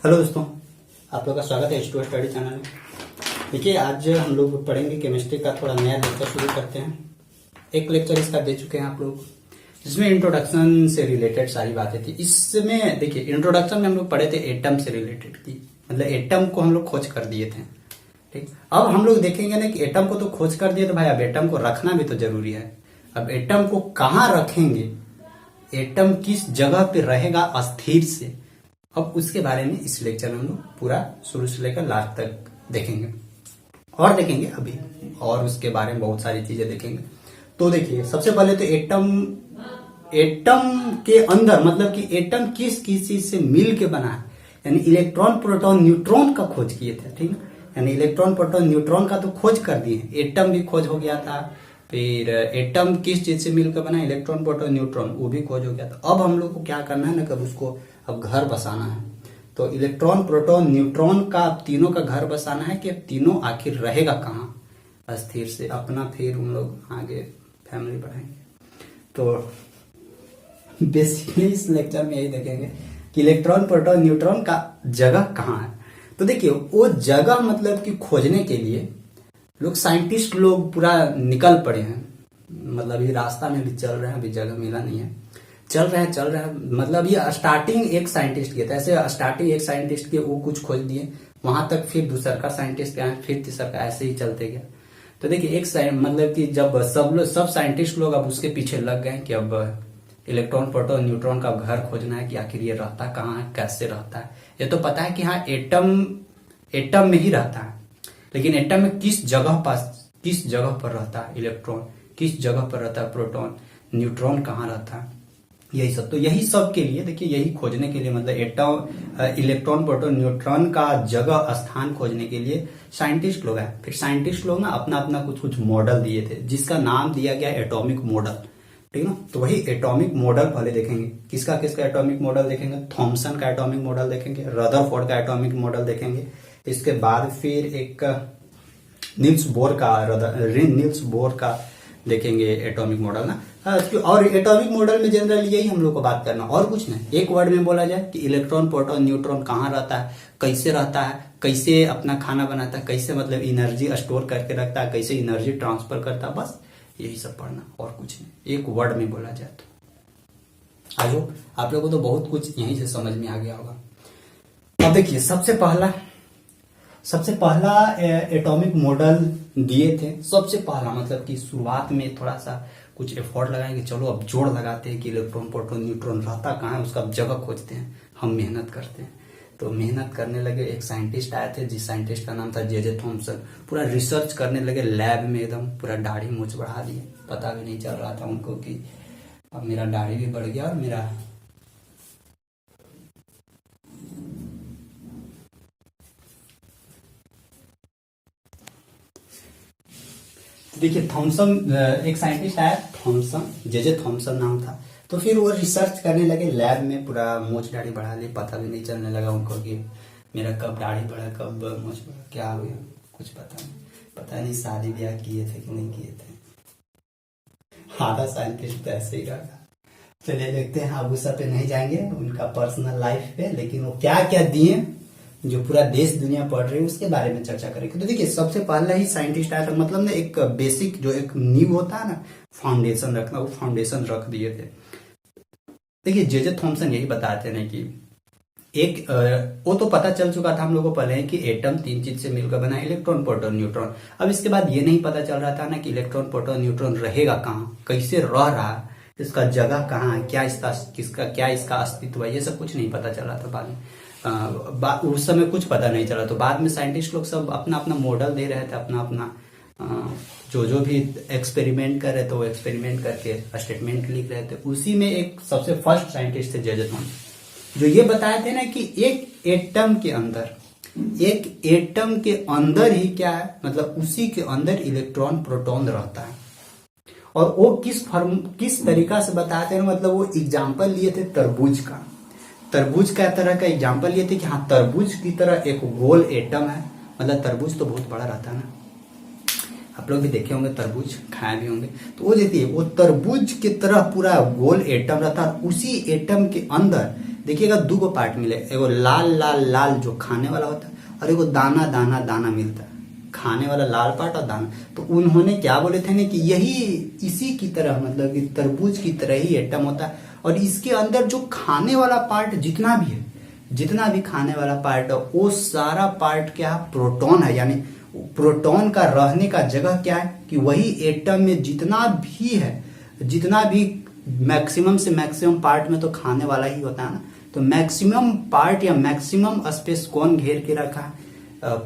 Hello दोस्तों, आप लोग का स्वागत है H2O स्टडी चैनल में। देखिए, आज हम लोग पढ़ेंगे केमिस्ट्री का थोड़ा नया लेक्चर शुरू करते हैं। एक लेक्चर इसका दे चुके हैं आप लोग, जिसमें इंट्रोडक्शन से रिलेटेड सारी बातें थी। इसमें देखिए, इंट्रोडक्शन में हम लोग पढ़े थे एटम से रिलेटेड की, मतलब एटम को हम लोग खोज कर दिए थे। ठीक, अब हम लोग देखेंगे ना कि एटम को तो खोज कर दिए, तो भाई अब एटम को रखना भी तो जरूरी है। अब एटम को कहाँ रखेंगे, एटम किस जगह पे रहेगा अस्थिर से, अब उसके बारे में इस लेक्चर में हम लोग पूरा शुरू से लेकर लास्ट तक देखेंगे और देखेंगे अभी, और उसके बारे में बहुत सारी चीजें देखेंगे। तो देखिए, सबसे पहले तो एटम के अंदर, मतलब कि एटम किस किस चीज से मिल के बना है, यानी इलेक्ट्रॉन प्रोटॉन न्यूट्रॉन का खोज किए थे। ठीक है, यानी इलेक्ट्रॉन प्रोटॉन न्यूट्रॉन का तो खोज कर दिए, एटम भी खोज हो गया था। फिर एटम किस चीज से मिलकर बना, इलेक्ट्रॉन प्रोटॉन न्यूट्रॉन, वो भी खोज हो गया था। अब हम लोग को क्या करना है ना, कब उसको अब घर बसाना है। तो इलेक्ट्रॉन प्रोटॉन न्यूट्रॉन का तीनों का घर बसाना है कि अब तीनों आखिर रहेगा कहाँ अस्थिर से अपना। फिर हम लोग आगे फैमिली बढ़ाएंगे। तो बेसिकली इस लेक्चर में यही देखेंगे कि इलेक्ट्रॉन प्रोटॉन न्यूट्रॉन का जगह कहाँ है। तो देखिए, वो जगह मतलब कि खोजने के लिए लोग, साइंटिस्ट लोग पूरा निकल पड़े हैं। मतलब ये रास्ता में भी चल रहे हैं, अभी जगह मिला नहीं है। चल रहे हैं मतलब ये स्टार्टिंग एक साइंटिस्ट किया था, ऐसे स्टार्टिंग एक साइंटिस्ट के वो कुछ खोज दिए, वहां तक फिर दूसरा का साइंटिस्ट आया, फिर तीसरा का, ऐसे ही चलते गया। तो देखिए, एक मतलब कि जब सब साइंटिस्ट लोग अब उसके पीछे लग गए कि अब इलेक्ट्रॉन प्रोटॉन न्यूट्रॉन का घर खोजना है कि आखिर ये रहता कहाँ है, कैसे रहता है। ये तो पता है कि हाँ, एटम में ही रहता है, लेकिन एटम में किस जगह पर रहता है इलेक्ट्रॉन, किस जगह पर रहता है प्रोटॉन, न्यूट्रॉन कहाँ रहता है, यही सब। तो यही सब के लिए देखिए, यही खोजने के लिए, मतलब एटम इलेक्ट्रॉन प्रोटॉन न्यूट्रॉन का जगह स्थान खोजने के लिए साइंटिस्ट लोग हैं। फिर साइंटिस्ट लोग ना अपना अपना कुछ मॉडल दिए थे, जिसका नाम दिया गया एटॉमिक मॉडल। ठीक ना, तो वही एटॉमिक मॉडल पहले देखेंगे। किसका किसका एटॉमिक मॉडल देखेंगे, थॉमसन का एटॉमिक मॉडल देखेंगे, रदरफोर्ड का एटॉमिक मॉडल देखेंगे। इसके बाद फिर एक नील्स बोर का देखेंगे एटॉमिक मॉडल ना। और एटॉमिक मॉडल में जनरल यही हम लोग को बात करना, और कुछ नहीं। एक वर्ड में बोला जाए कि इलेक्ट्रॉन प्रोटॉन न्यूट्रॉन कहाँ रहता है, कैसे रहता है, कैसे अपना खाना बनाता है, कैसे मतलब एनर्जी स्टोर करके रखता है, कैसे एनर्जी ट्रांसफर करता है, बस यही सब पढ़ना, और कुछ नहीं। एक वर्ड में बोला जाए तो आज आप लोगों को तो बहुत कुछ यहीं से समझ में आ गया होगा। अब देखिए, सबसे पहला एटॉमिक मॉडल दिए थे। सबसे पहला मतलब कि शुरुआत में थोड़ा सा कुछ एफर्ट लगाएंगे, चलो अब जोड़ लगाते हैं कि इलेक्ट्रॉन प्रोटॉन न्यूट्रॉन रहता कहाँ है, उसका जगह खोजते हैं, हम मेहनत करते हैं। तो मेहनत करने लगे, एक साइंटिस्ट आए थे, जिस साइंटिस्ट का नाम था जे थॉमसन। पूरा रिसर्च करने लगे लैब में, एकदम पूरा दाढ़ी मूछ बढ़ा दिए। पता भी नहीं चल रहा था उनको कि अब मेरा दाढ़ी भी बढ़ गया और मेरा देखिए, थॉमसन एक साइंटिस्ट आया, थॉमसन, जे थॉमसन नाम था। तो फिर वो रिसर्च करने लगे लैब में, पूरा मूछ दाढ़ी बढ़ा ली। पता भी नहीं चलने लगा उनको कि मेरा कब दाढ़ी बढ़ा, कब मूछ बढ़ा, क्या हो गया, कुछ पता नहीं शादी ब्याह किए थे कि नहीं किए थे। आधा साइंटिस्ट तो ऐसे ही रहा। चलिए देखते हैं, अब उस पे नहीं जाएंगे, उनका पर्सनल लाइफ पे, लेकिन वो क्या क्या दिए जो पूरा देश दुनिया पढ़ रही है उसके बारे में चर्चा करेंगे। तो देखिए, सबसे पहला ही साइंटिस्ट आया था, मतलब ना एक बेसिक जो एक नींव होता है ना, फाउंडेशन रखना, वो फाउंडेशन रख दिए थे। देखिए, जे थॉमसन यही बताते हैं कि एक वो तो पता चल चुका था हम लोगों को पहले कि एटम तीन चीज से मिलकर बना, इलेक्ट्रॉन प्रोटॉन न्यूट्रॉन। अब इसके बाद ये नहीं पता चल रहा था ना कि इलेक्ट्रॉन प्रोटॉन न्यूट्रॉन रहेगा कहाँ, कैसे रह रहा है, इसका जगह कहाँ है, क्या इसका अस्तित्व है, ये सब कुछ नहीं पता चल रहा था बाद में। उस समय कुछ पता नहीं चला। तो बाद में साइंटिस्ट लोग सब अपना अपना मॉडल दे रहे थे, अपना अपना जो भी एक्सपेरिमेंट कर रहे थे, वो एक्सपेरिमेंट करके स्टेटमेंट लिख रहे थे। उसी में एक सबसे फर्स्ट साइंटिस्ट थे जे थॉमसन, जो ये बताए थे ना कि एक एटम के अंदर ही क्या है, मतलब उसी के अंदर इलेक्ट्रॉन प्रोटॉन रहता है। और वो किस तरीका से बताते हैं, मतलब वो एग्जाम्पल लिए थे तरबूज का तरह का एग्जाम्पल लिए थे कि हाँ, तरबूज की तरह एक गोल एटम है। मतलब तरबूज तो बहुत बड़ा रहता है ना, आप लोग भी देखे होंगे, तरबूज खाए भी होंगे। तो वो तरबूज की तरह पूरा गोल एटम रहता है, उसी एटम के अंदर देखिएगा दो गो पार्ट मिले, एगो लाल लाल लाल जो खाने वाला होता है और एगो दाना दाना दाना मिलता है, खाने वाला लाल पार्ट और दाना। तो उन्होंने क्या बोले थे ना कि यही इसी की तरह मतलब कि तरबूज की तरह ही एटम होता है, और इसके अंदर जो खाने वाला पार्ट जितना भी है, जितना भी खाने वाला पार्ट है वो सारा पार्ट क्या है, प्रोटॉन है। यानी प्रोटॉन का रहने का जगह क्या है कि वही एटम में जितना भी है, जितना भी मैक्सिमम से मैक्सिमम पार्ट में तो खाने वाला ही होता है ना, तो मैक्सिमम पार्ट या मैक्सिमम स्पेस कौन घेर के रखा है,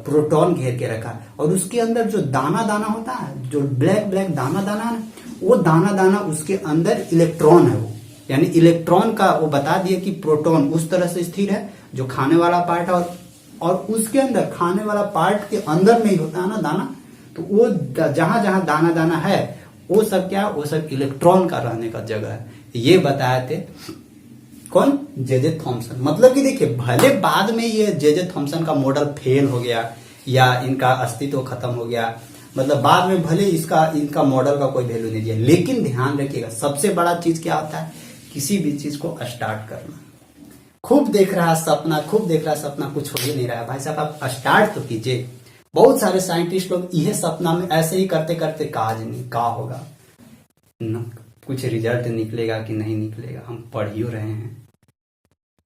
प्रोटॉन घेर के रखा है। और उसके अंदर जो दाना दाना होता है, जो ब्लैक ब्लैक दाना दाना है, वो दाना दाना उसके अंदर इलेक्ट्रॉन है वो, यानी इलेक्ट्रॉन का वो बता दिए कि प्रोटॉन उस तरह से स्थिर है जो खाने वाला पार्ट है, और उसके अंदर खाने वाला पार्ट के अंदर में ही होता है ना दाना, तो वो जहां जहां दाना दाना है वो सब क्या है, वो सब इलेक्ट्रॉन का रहने का जगह है। ये बताए थे कौन, जे थॉमसन। मतलब कि देखिए भले बाद में ये जे थॉमसन का मॉडल फेल हो गया या इनका अस्तित्व खत्म हो गया, मतलब बाद में भले इनका मॉडल का कोई वैल्यू नहीं दिया, लेकिन ध्यान रखिएगा सबसे बड़ा चीज क्या होता है, किसी भी चीज को स्टार्ट करना। खूब देख रहा सपना, खूब देख रहा सपना, कुछ हो ही नहीं रहा है भाई साहब, आप स्टार्ट तो कीजिए। बहुत सारे साइंटिस्ट लोग यह सपना में ऐसे ही करते करते काज नहीं का होगा न, कुछ रिजल्ट निकलेगा कि नहीं निकलेगा, हम पढ़ ही रहे हैं,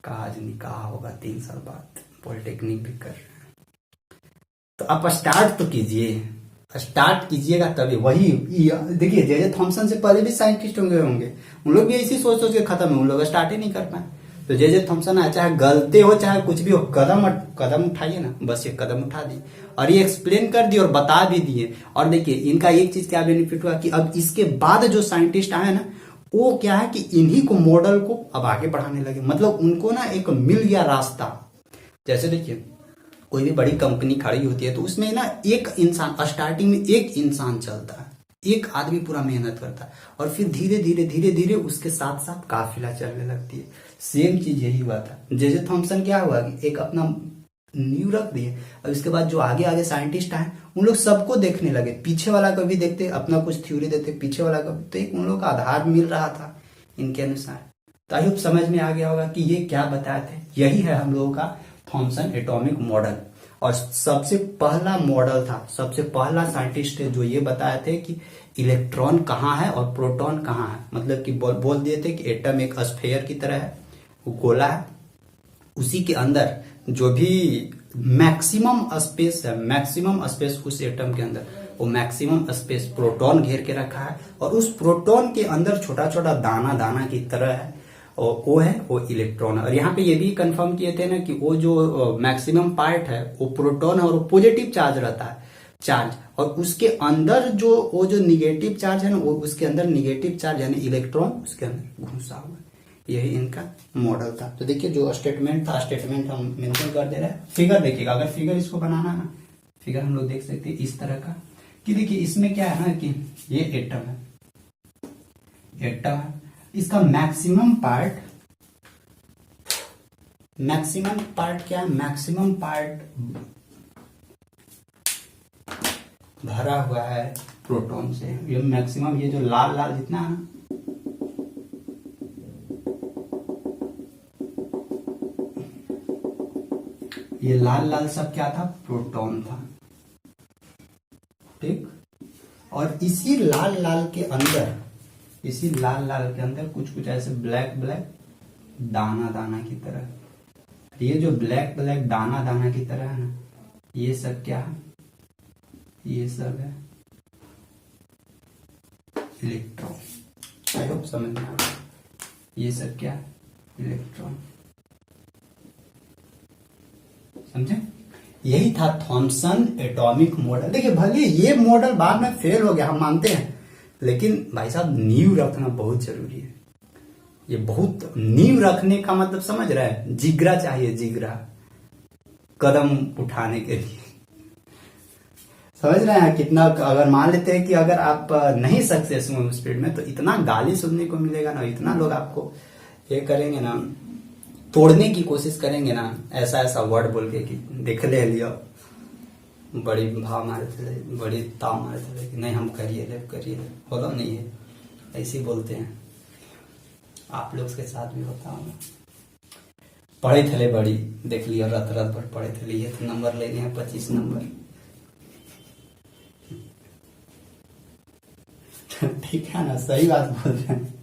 काज नहीं कहा होगा 3 साल बाद, पॉलिटेक्निक भी कर रहे हैं। तो आप स्टार्ट तो कीजिए, स्टार्ट कीजिएगा तभी। वही देखिए जे थॉमसन से पहले भी साइंटिस्ट होंगे, उन लोग भी इसी सोच सोच के खत्म है, उन लोग स्टार्ट ही नहीं कर पाए। तो जे थॉमसन है, चाहे गलती हो चाहे कुछ भी हो, कदम उठाइए ना, बस ये कदम उठा दिए और ये एक्सप्लेन कर दिए और बता भी दिए। और देखिए इनका एक चीज क्या बेनिफिट हुआ कि अब इसके बाद जो साइंटिस्ट आए ना, वो क्या है कि इन्हीं को मॉडल को अब आगे बढ़ाने लगे, मतलब उनको ना एक मिल गया रास्ता। जैसे देखिए कोई भी बड़ी कंपनी खड़ी होती है तो उसमें ना एक इंसान, स्टार्टिंग में एक इंसान चलता है, एक आदमी पूरा मेहनत करता है, और फिर धीरे धीरे धीरे धीरे उसके साथ साथ काफिला चलने लगती है। सेम चीज यही हुआ था, जे थॉमसन क्या हुआ कि एक अपना नींव रख दिए, और उसके बाद जो आगे आगे साइंटिस्ट आए उन लोग सबको देखने लगे, पीछे वाला को भी देखते, अपना कुछ थ्योरी देते पीछे वाला को, तो एक उन लोग का आधार मिल रहा था इनके अनुसार। तो आई होप समझ में आ गया होगा कि ये क्या बताए थे। यही है हम लोगों का थॉमसन एटॉमिक मॉडल, और सबसे पहला मॉडल था, सबसे पहला साइंटिस्ट थे जो ये बताए थे कि इलेक्ट्रॉन कहाँ है और प्रोटॉन कहाँ है। मतलब कि बोल दिए थे कि एटम एक स्फीयर की तरह है, वो गोला है, उसी के अंदर जो भी मैक्सिमम स्पेस है, मैक्सिमम स्पेस उस एटम के अंदर, वो मैक्सिमम स्पेस प्रोटॉन घेर के रखा है, और उस प्रोटॉन के अंदर छोटा छोटा दाना दाना की तरह है, और वो है वो इलेक्ट्रॉन है। और यहाँ पे ये भी कंफर्म किए थे ना कि वो जो मैक्सिमम पार्ट है वो प्रोटॉन है और वो पॉजिटिव चार्ज रहता है, चार्ज, और उसके अंदर जो वो जो निगेटिव चार्ज है ना, वो उसके अंदर निगेटिव चार्ज यानी इलेक्ट्रॉन उसके अंदर घुसा हुआ है। यही इनका मॉडल था। तो देखिए जो स्टेटमेंट था, स्टेटमेंट हम मेंशन कर दे रहे हैं। फिगर देखिएगा, अगर फिगर इसको बनाना ना, फिगर हम लोग देख सकते हैं इस तरह का कि देखिए इसमें क्या है ना कि ये एटम है, एटम है, इसका मैक्सिमम पार्ट क्या है, मैक्सिमम पार्ट भरा हुआ है प्रोटॉन से। ये मैक्सिमम, ये जो लाल लाल जितना है ना, ये लाल लाल सब क्या था, प्रोटॉन था, ठीक। और इसी लाल लाल के अंदर, इसी लाल लाल के अंदर कुछ कुछ ऐसे ब्लैक ब्लैक दाना दाना की तरह, ये जो ब्लैक ब्लैक दाना दाना की तरह है ना, ये सब क्या है, ये सब है इलेक्ट्रॉन। आई होप समझ में आ गया। ये सब क्या है, इलेक्ट्रॉन, समझे। यही था थॉमसन एटॉमिक मॉडल। देखिए भले ये मॉडल बाद में फेल हो गया, हम मानते हैं, लेकिन भाई साहब नींव रखना बहुत जरूरी है। ये बहुत नींव रखने का मतलब समझ रहा है, जिगरा चाहिए, जिगरा कदम उठाने के लिए, समझ रहे हैं कितना। अगर मान लेते हैं कि अगर आप नहीं सक्सेस हुए उस फील्ड में, तो इतना गाली सुनने को मिलेगा ना, इतना लोग आपको ये करेंगे ना, तोड़ने की कोशिश करेंगे ना, ऐसा ऐसा वर्ड बोल के कि देख ले लियो, बड़ी भाव मारे थे, बड़ी ताव मारे थे कि नहीं हम करिए ले बोलो नहीं है, ऐसे ही बोलते हैं। आप लोग के साथ भी होता होगा। पढ़े थे बड़ी, देख लिया रात रात भर पढ़े थे, ये तो नंबर लेने हैं 25 नंबर। ठीक है ना, सही बात बोल रहे हैं,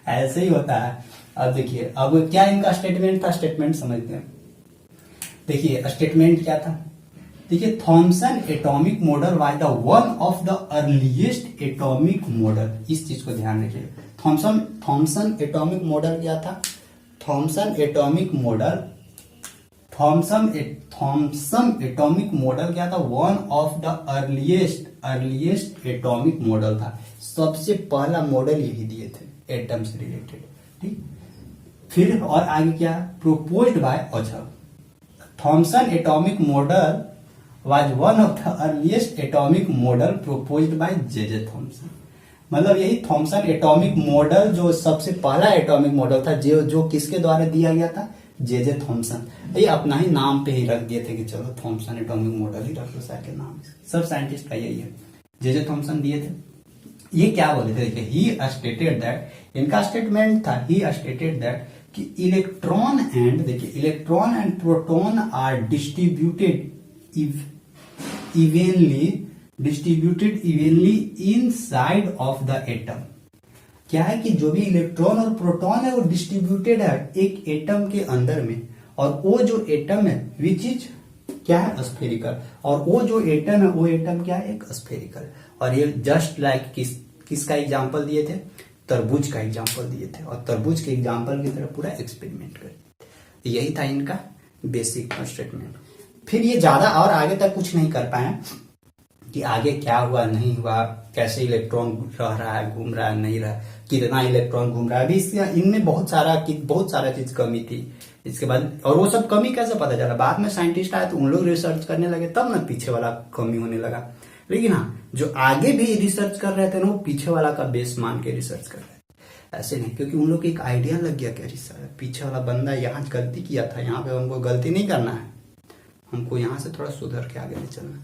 ऐसे ही होता है। अब देखिए, अब क्या इनका स्टेटमेंट था, स्टेटमेंट समझते हैं। देखिए स्टेटमेंट क्या था, देखिए Thomson atomic model was the one of the earliest atomic model, इस चीज को ध्यान रखिए। थॉमसन एटॉमिक मॉडल क्या था, Thomson atomic model, Thomson atomic model क्या था, one of the earliest atomic model था, सबसे पहला मॉडल यही दिए थे एटम से रिलेटेड, ठीक। फिर और आगे क्या, प्रोपोज्ड बाय अच्छा, Thomson atomic model was one of the earliest atomic model proposed by J Thomson. मतलब यही थॉमसन एटॉमिक मॉडल जो सबसे पहला एटॉमिक मॉडल था, जो किसके द्वारा दिया गया था, जे थॉमसन। ये अपना ही नाम पे ही रख दिए थे कि चलो थॉमसन एटॉमिक मॉडल ही रख लो सर के नाम, सब साइंटिस्ट का यही है, जे थॉमसन दिए थे। ये क्या बोले थे, देखिए ही स्टेटेड दैट, इनका स्टेटमेंट था, ही स्टेटेड दैट कि इलेक्ट्रॉन एंड, देखिए electron and proton are distributed evenly inside of the atom. क्या है कि जो भी इलेक्ट्रॉन और प्रोटॉन है वो डिस्ट्रीब्यूटेड है एक एटम के अंदर में, और वो जो एटम है विच इज क्या है, स्फेरिकल, और वो जो एटम है वो एटम क्या है, एक स्फेरिकल। और ये जस्ट लाइक किसका एग्जांपल दिए थे, तरबूज का एग्जांपल दिए थे, और तरबूज के एग्जांपल की तरह पूरा एक्सपेरिमेंट कर, यही था इनका बेसिक स्टेटमेंट। फिर ये ज्यादा और आगे तक कुछ नहीं कर पाए कि आगे क्या हुआ नहीं हुआ, कैसे इलेक्ट्रॉन रह रहा है, घूम रहा है, नहीं रहा, कितना इलेक्ट्रॉन घूम रहा है, अभी इनमें बहुत सारा चीज कमी थी। इसके बाद और वो सब कमी कैसे पता चला, बाद में साइंटिस्ट आए तो उन लोग रिसर्च करने लगे, तब ना पीछे वाला कमी होने लगा। लेकिन हाँ, जो आगे भी रिसर्च कर रहे थे ना, वो पीछे वाला का बेस मान के रिसर्च कर रहे थे, ऐसे नहीं, क्योंकि उन लोग को एक आइडिया लग गया कि रिसर्च पीछे वाला बंदा यहाँ गलती किया था, यहाँ पे हमको गलती नहीं करना है, हमको यहाँ से थोड़ा सुधर के आगे नहीं चलना।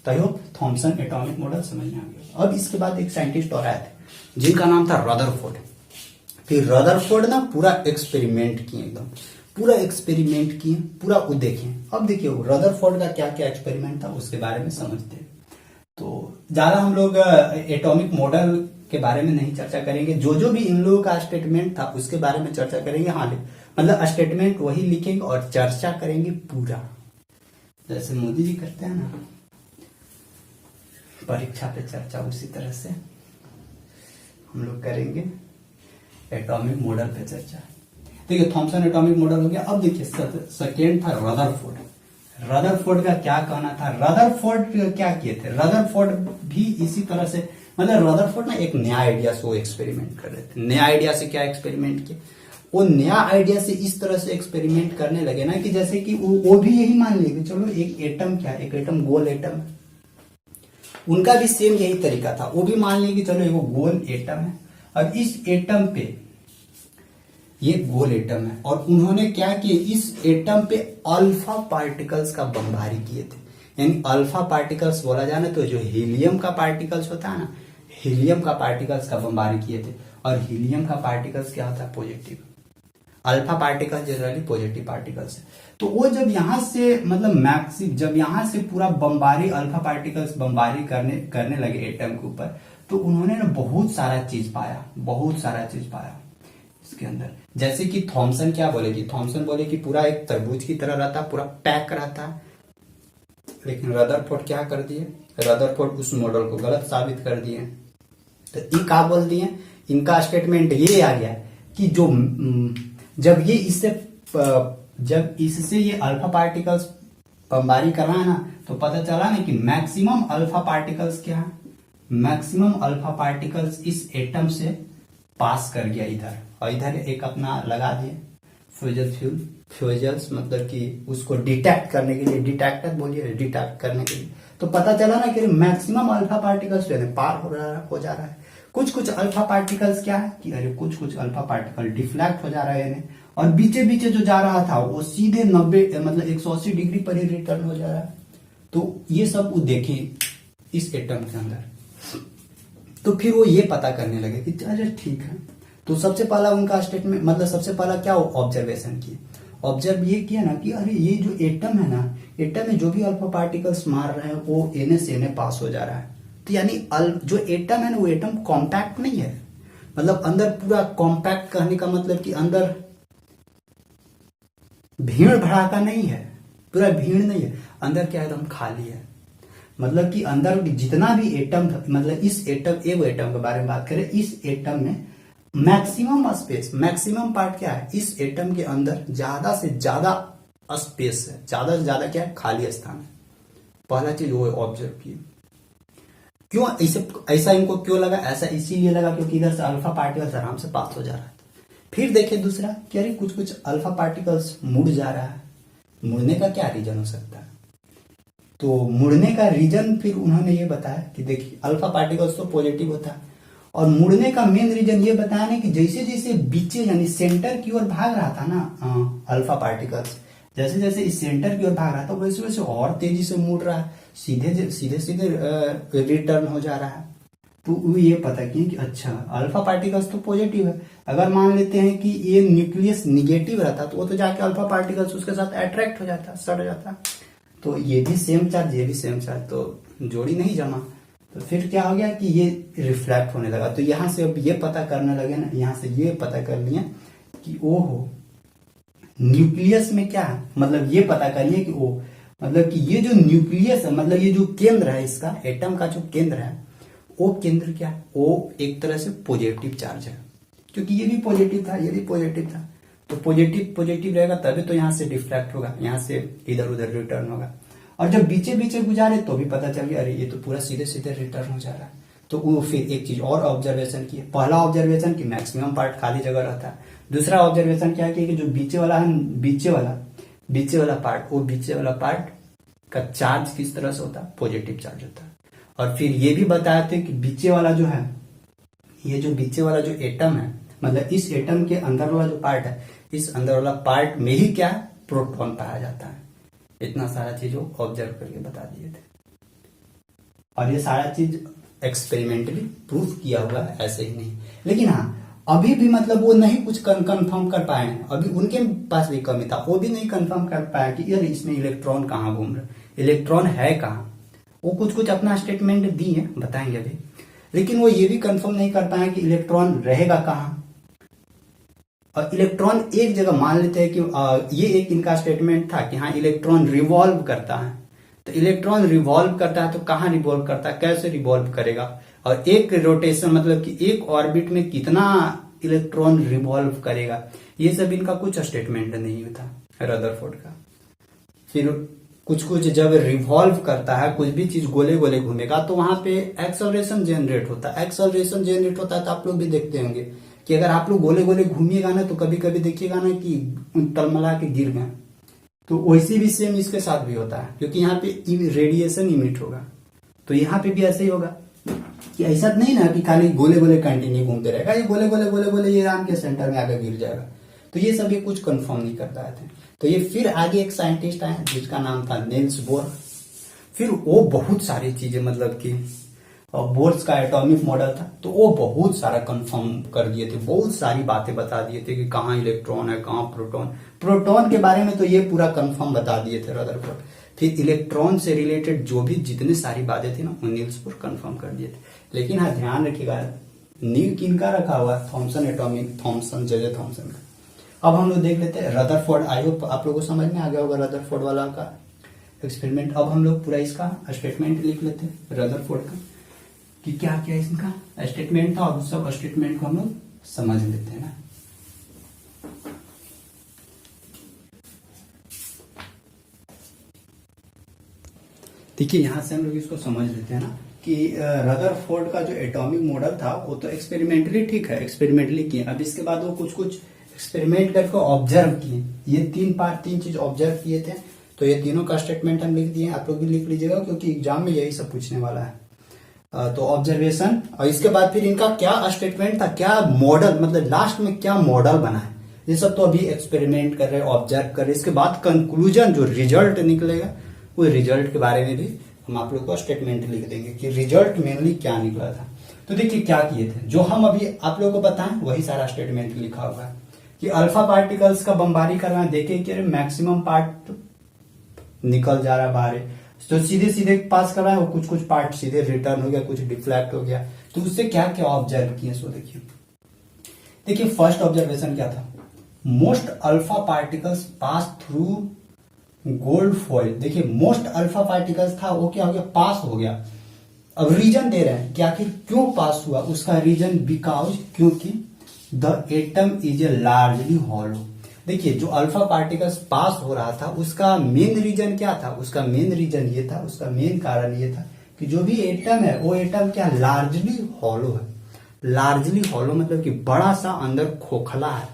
तो थॉमसन एटॉमिक मॉडल समझ में आ गया। अब इसके बाद एक साइंटिस्ट और आए थे जिनका नाम था रदरफोर्ड। फिर रदरफोर्ड ना पूरा एक्सपेरिमेंट किए, एकदम पूरा एक्सपेरिमेंट किए, पूरा वो देखें। अब देखिए रदरफोर्ड का क्या क्या एक्सपेरिमेंट था उसके बारे में समझते हैं। तो ज्यादा हम लोग एटॉमिक मॉडल के बारे में नहीं चर्चा करेंगे, जो भी इन लोगों का स्टेटमेंट था उसके बारे में चर्चा करेंगे। हाँ, मतलब स्टेटमेंट वही लिखेंगे और चर्चा करेंगे पूरा, जैसे मोदी जी करते हैं ना परीक्षा पे चर्चा, उसी तरह से हम लोग करेंगे एटॉमिक मॉडल पे चर्चा। देखिए थॉमसन एटॉमिक मॉडल हो गया। अब देखिए सेकेंड था रदरफोर्ड। रदरफोर्ड का क्या कहना था, रदरफोर्ड क्या किए थे, रदरफोर्ड भी इसी तरह से, मतलब रदरफोर्ड ना एक नया आइडिया से वो एक्सपेरिमेंट कर रहे थे। नया आइडिया से क्या एक्सपेरिमेंट किए, वो नया आइडिया से इस तरह से एक्सपेरिमेंट करने लगे ना कि जैसे कि वो भी यही मान लिए कि चलो एक एटम क्या, एक एटम गोल एटम है, उनका भी सेम यही तरीका था। वो भी मान लिए कि चलो वो गोल एटम है और इस एटम पे ये गोल एटम है, और उन्होंने क्या किया, इस एटम पे अल्फा पार्टिकल्स का बमबारी किए थे। यानी अल्फा पार्टिकल्स बोला जाए ना तो जो हीलियम का पार्टिकल्स होता है ना, हीलियम का पार्टिकल्स का बमबारी किए थे। और हीलियम का पार्टिकल्स क्या होता है, positive. Alpha particle generally positive particles है। तो वो जब यहां से मतलब मैक्सिम, जब यहां से पूरा बमबारी अल्फा पार्टिकल्स बमबारी करने लगे एटम के ऊपर, तो उन्होंने ना बहुत सारा चीज पाया, बहुत सारा चीज पाया इसके अंदर। जैसे कि थॉमसन क्या बोले कि थॉमसन बोले कि पूरा एक तरबूज की तरह रहता, पूरा पैक रहता। लेकिन रदरफोर्ड क्या कर दिए, रदरफोर्ड उस मॉडल को गलत साबित कर दिए। तो ये क्या बोल दिए, इनका स्टेटमेंट ये आ गया कि जो जब इससे ये अल्फा पार्टिकल्स बमबारी कर रहा है ना, तो पता चला ना कि मैक्सिमम अल्फा पार्टिकल्स क्या है, मैक्सिमम अल्फा पार्टिकल्स इस एटम से पास कर गया इधर, और इधर एक अपना लगा दिए फ्यूजल्स, मतलब कि उसको डिटेक्ट करने के लिए, डिटेक्टर बोलिए, डिटेक्ट करने के लिए। तो पता चला ना कि मैक्सिमम अल्फा पार्टिकल्स पार हो जा रहा है। कुछ अल्फा पार्टिकल्स क्या है कि अरे कुछ अल्फा पार्टिकल डिफ्लेक्ट हो जा रहा है, और बीचे जो जा रहा था वो सीधे 90 मतलब 180 डिग्री पर ही रिटर्न हो जा रहा है। तो ये सब वो देखे इस एटम के अंदर। तो फिर वो ये पता करने लगे कि अरे ठीक है। तो सबसे पहला उनका स्टेटमेंट, मतलब सबसे पहला क्या ऑब्जर्वेशन किए, ऑब्जर्व ये किया ना कि अरे ये जो एटम है ना, एटम में जो भी अल्फा पार्टिकल्स मार रहे हैं वो एन से एन पास हो जा रहा है। तो यानी जो एटम है ना वो एटम कॉम्पैक्ट नहीं है, मतलब अंदर पूरा कॉम्पैक्ट कहने का मतलब कि अंदर भीड़ भड़ाका नहीं है, पूरा भीड़ नहीं है, अंदर क्या एकदम खाली है। मतलब कि अंदर जितना भी एटम था, मतलब इस एटम एगो एटम के बारे में बात करें, इस एटम में मैक्सिमम स्पेस, मैक्सिमम पार्ट क्या है, इस एटम के अंदर ज्यादा से ज्यादा स्पेस है, ज्यादा से ज्यादा क्या है, खाली स्थान है। पहला चीज वो ऑब्जर्व किए। क्यों ऐसा इनको क्यों लगा, ऐसा इसीलिए लगा क्योंकि इधर से अल्फा पार्टिकल्स आराम से पास हो जा रहा था। फिर देखे दूसरा कि अरे कुछ कुछ अल्फा पार्टिकल्स मुड़ जा रहा है, मुड़ने का क्या रीजन हो सकता है। तो मुड़ने का रीजन फिर उन्होंने ये बताया कि देखिए अल्फा पार्टिकल्स तो पॉजिटिव होता है, और मुड़ने का मेन रीजन ये बताया ना कि जैसे जैसे बीचे यानी सेंटर की ओर भाग रहा था ना अल्फा पार्टिकल्स, जैसे जैसे इस सेंटर की ओर भाग रहा था वैसे वैसे और तेजी से मुड़ रहा है, सीधे सीधे सीधे रिटर्न हो जा रहा है। तो वो ये पता किए कि अच्छा अल्फा पार्टिकल्स तो पॉजिटिव है, अगर मान लेते हैं कि ये न्यूक्लियस निगेटिव रहता तो वो तो जाके अल्फा पार्टिकल्स उसके साथ अट्रैक्ट हो जाता, सड़ जाता। तो ये भी सेम चार्ज, ये भी सेम चार्ज, तो जोड़ी नहीं जमा। तो फिर क्या हो गया कि ये रिफ्लेक्ट होने लगा। तो यहां से अब ये पता करने लगे ना, यहां से ये पता कर लिया कि ओ हो न्यूक्लियस में क्या है, मतलब ये पता करिए कि ओ मतलब कि ये जो न्यूक्लियस है, मतलब ये जो केंद्र है इसका, एटम का जो केंद्र है, वो केंद्र क्या है, वो एक तरह से पॉजिटिव चार्ज है, क्योंकि ये भी पॉजिटिव था, ये भी पॉजिटिव था। तो पॉजिटिव पॉजिटिव रहेगा तभी तो यहाँ से डिफ्लेक्ट होगा, यहाँ से इधर उधर रिटर्न होगा। और जब बीचे बीचे गुजारे तो भी पता चल गया अरे ये तो पूरा सीधे सीधे रिटर्न हो जा रहा है। तो वो फिर एक चीज और ऑब्जर्वेशन की, पहला ऑब्जर्वेशन की मैक्सिमम पार्ट खाली जगह रहता है, दूसरा ऑब्जर्वेशन क्या किया कि जो बीचे वाला है, बीचे वाला पार्ट, वो बीचे वाला पार्ट का चार्ज किस तरह से होता है, पॉजिटिव चार्ज होता है। और फिर ये भी बताया था कि बीचे वाला जो है, ये जो बीचे वाला जो एटम है, मतलब इस एटम के अंदर वाला जो पार्ट है, इस अंदर वाला पार्ट में ही क्या है, प्रोटॉन पाया जाता है। इतना सारा चीज वो ऑब्जर्व करके बता दिए थे, और ये सारा चीज एक्सपेरिमेंटली प्रूफ किया हुआ है, ऐसे ही नहीं। लेकिन हाँ अभी भी मतलब वो नहीं कुछ कंफर्म कर पाए हैं, अभी उनके पास भी कमी था, वो भी नहीं कंफर्म कर पाया कि यार इसमें इलेक्ट्रॉन कहाँ घूम रहा है, इलेक्ट्रॉन है कहाँ। वो कुछ कुछ अपना स्टेटमेंट दी है, बताएंगे अभी, लेकिन वो ये भी कंफर्म नहीं कर पाए कि इलेक्ट्रॉन रहेगा कहाँ। और इलेक्ट्रॉन एक जगह, मान लेते हैं कि ये एक इनका स्टेटमेंट था कि हाँ इलेक्ट्रॉन रिवॉल्व करता है, तो इलेक्ट्रॉन रिवॉल्व करता है तो कहाँ रिवॉल्व करता है, कैसे रिवॉल्व करेगा, और एक रोटेशन मतलब कि एक ऑर्बिट में कितना इलेक्ट्रॉन रिवॉल्व करेगा, ये सब इनका कुछ स्टेटमेंट नहीं था रदरफोर्ड का। फिर कुछ कुछ जब रिवॉल्व करता है, कुछ भी चीज गोले गोले घूमेगा तो वहां पे एक्सेलरेशन जनरेट होता है, एक्सेलरेशन जनरेट होता है। तो आप लोग भी देखते होंगे कि अगर आप लोग गोले गोले घूमिएगा ना तो कभी कभी देखिएगा ना कि टलमला के गिर गए। तो वैसे भी सेम इसके साथ भी होता है, क्योंकि यहाँ पे रेडिएशन इमिट होगा, तो यहाँ पे भी ऐसे ही होगा कि ऐसा नहीं ना कि खाली गोले गोले कंटिन्यू घूमते रहेगा, ये गोले गोले गोले गोले ये राम के सेंटर में आकर गिर जाएगा। तो ये सभी कुछ कंफर्म नहीं कर पाए थे। तो ये फिर आगे एक साइंटिस्ट आए जिसका नाम था नील्स बोर। फिर वो बहुत सारी चीजें, मतलब कि बोर्स का एटॉमिक मॉडल था, तो वो बहुत सारा कंफर्म कर दिए थे, बहुत सारी बातें बता दिए थे कि कहाँ इलेक्ट्रॉन है, कहाँ प्रोटॉन। प्रोटॉन के बारे में तो ये पूरा कंफर्म बता दिए थे रदरफोर्ड। फिर इलेक्ट्रॉन से रिलेटेड जो भी जितनी सारी बातें थी ना, वो नील्स बोर कंफर्म कर दिए थे। लेकिन हाँ ध्यान रखिएगा, नीव किनका रखा हुआ, Thomson atomic, Thomson, J Thomson का। अब हम लोग देख लेते हैं रदरफोर्ड। आई होप आप लोगों को समझ में आ गया होगा रदरफोर्ड वाला का एक्सपेरिमेंट। अब हम लोग पूरा इसका स्टेटमेंट लिख लेते हैं रदरफोर्ड का, कि क्या क्या इनका स्टेटमेंट था, और उस सब स्टेटमेंट को हम लोग समझ लेते हैं ना। देखिए यहां से हम लोग इसको समझ लेते हैं ना कि रदरफोर्ड का जो एटॉमिक मॉडल था वो तो एक्सपेरिमेंटली ठीक है, एक्सपेरिमेंटली किए। अब इसके बाद वो कुछ कुछ एक्सपेरिमेंट करके ऑब्जर्व किए, ये तीन चीज ऑब्जर्व किए थे। तो ये तीनों का स्टेटमेंट हम लिख दिए, आप लोग भी लिख लीजिएगा क्योंकि एग्जाम में यही सब पूछने वाला है। तो ऑब्जर्वेशन, और इसके बाद फिर इनका क्या स्टेटमेंट था, क्या मॉडल, मतलब लास्ट में क्या मॉडल बना है, ये सब तो अभी एक्सपेरिमेंट कर रहे हैं, ऑब्जर्व कर रहे हैं। इसके बाद कंक्लूजन जो रिजल्ट निकलेगा, वो रिजल्ट के बारे में भी हम आप लोग को स्टेटमेंट लिख देंगे कि रिजल्ट मेनली क्या निकला था। तो देखिए क्या किए थे, जो हम अभी आप लोगों को बताएं वही सारा स्टेटमेंट लिखा हुआ है। कि अल्फा पार्टिकल्स का बमबारी कर रहे हैं, देखे कि मैक्सिमम पार्ट निकल जा रहा है बाहर, तो सीधे सीधे पास कर रहा है, और कुछ कुछ पार्ट सीधे रिटर्न हो गया, कुछ डिफ्लेक्ट हो गया। तो उससे क्या क्या ऑब्जर्व किए, सो देखिए फर्स्ट ऑब्जर्वेशन क्या था, most alpha particles pass through gold foil. देखिए मोस्ट अल्फा पार्टिकल्स था, वो क्या हो गया, पास हो गया। अब रीजन दे रहे हैं कि आखिर क्यों पास हुआ, उसका रीजन बिकॉज क्योंकि the atom is a largely hollow. देखिए जो अल्फा पार्टिकल्स पास हो रहा था उसका मेन रीजन क्या था, उसका मेन रीजन ये था, उसका मेन कारण ये था कि जो भी एटम है वो एटम क्या लार्जली हॉलो है। लार्जली हॉलो मतलब कि बड़ा सा अंदर खोखला है,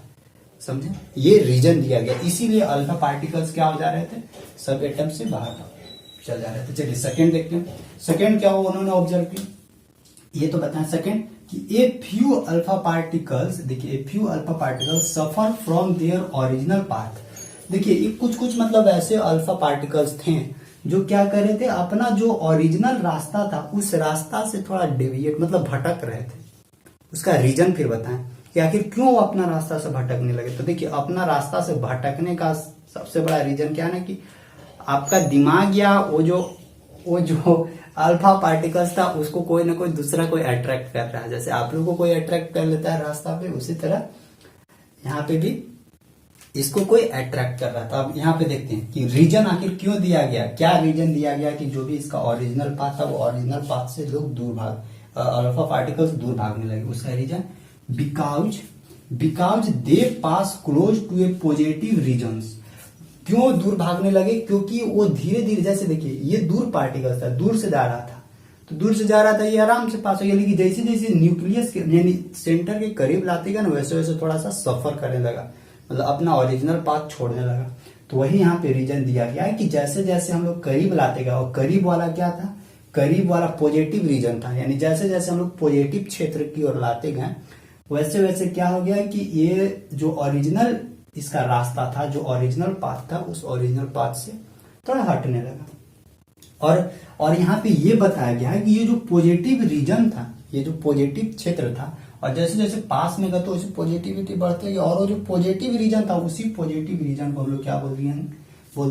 समझे, ये रीजन दिया गया, इसीलिए अल्फा पार्टिकल्स क्या हो जा रहे थे, सब एटम से बाहर चल जा रहे थे। चलिए सेकंड देखते हैं, सेकंड क्या हुआ उन्होंने ऑब्जर्व किया, ये तो बताएं सेकंड कि ए फ्यू अल्फा पार्टिकल्स, देखिए a few alpha particles suffer from their original path. देखिए ये कुछ कुछ मतलब ऐसे अल्फा पार्टिकल्स थे जो क्या कर रहे थे, अपना जो ओरिजिनल रास्ता था उस रास्ता से थोड़ा डेविएट मतलब भटक रहे थे। उसका रीजन फिर बताएं कि आखिर क्यों वो अपना रास्ता से भटकने लगे। तो देखिए अपना रास्ता से भटकने का सबसे बड़ा रीजन क्या है ना, कि आपका दिमाग या वो जो अल्फा पार्टिकल्स था उसको कोई ना कोई दूसरा कोई अट्रैक्ट कर रहा है। जैसे आप लोगों को कोई अट्रैक्ट कर लेता है रास्ता पे, उसी तरह यहाँ पे भी इसको कोई अट्रैक्ट कर रहा था। अब यहाँ पे देखते हैं कि रीजन आखिर क्यों दिया गया, क्या रीजन दिया गया कि जो भी इसका ओरिजिनल पाथ था वो ओरिजिनल पाथ से लोग दूर अल्फा पार्टिकल्स दूर भागने लगे। उसका reason because they pass close to a positive regions. क्यों दूर भागने लगे, क्योंकि वो धीरे धीरे, जैसे देखिए ये दूर पार्टिकल्स था, दूर से जा रहा था, तो दूर से जा रहा था ये आराम से पास हो गया, लेकिन जैसे जैसे न्यूक्लियस के यानी सेंटर के करीब लाते गया ना, वैसे वैसे थोड़ा सा सफर करने लगा, मतलब अपना ओरिजिनल पाथ छोड़ने लगा। तो वही यहाँ पे रीजन दिया गया है कि जैसे जैसे हम लोग करीब लाते गए, और करीब वाला क्या था, करीब वाला पॉजिटिव रीजन था, यानी जैसे जैसे हम लोग पॉजिटिव क्षेत्र की ओर लाते गए वैसे वैसे क्या हो गया कि ये जो ओरिजिनल इसका रास्ता था, जो ओरिजिनल पाथ था, उस ओरिजिनल पाथ से थोड़ा हटने लगा। और यहाँ पे ये बताया गया है कि ये जो पॉजिटिव रीजन था, ये जो पॉजिटिव क्षेत्र था, और जैसे जैसे पास में गया तो उसी पॉजिटिविटी बढ़ते गई, और वो जो पॉजिटिव रीजन था उसी पॉजिटिव रीजन को हम लोग क्या बोल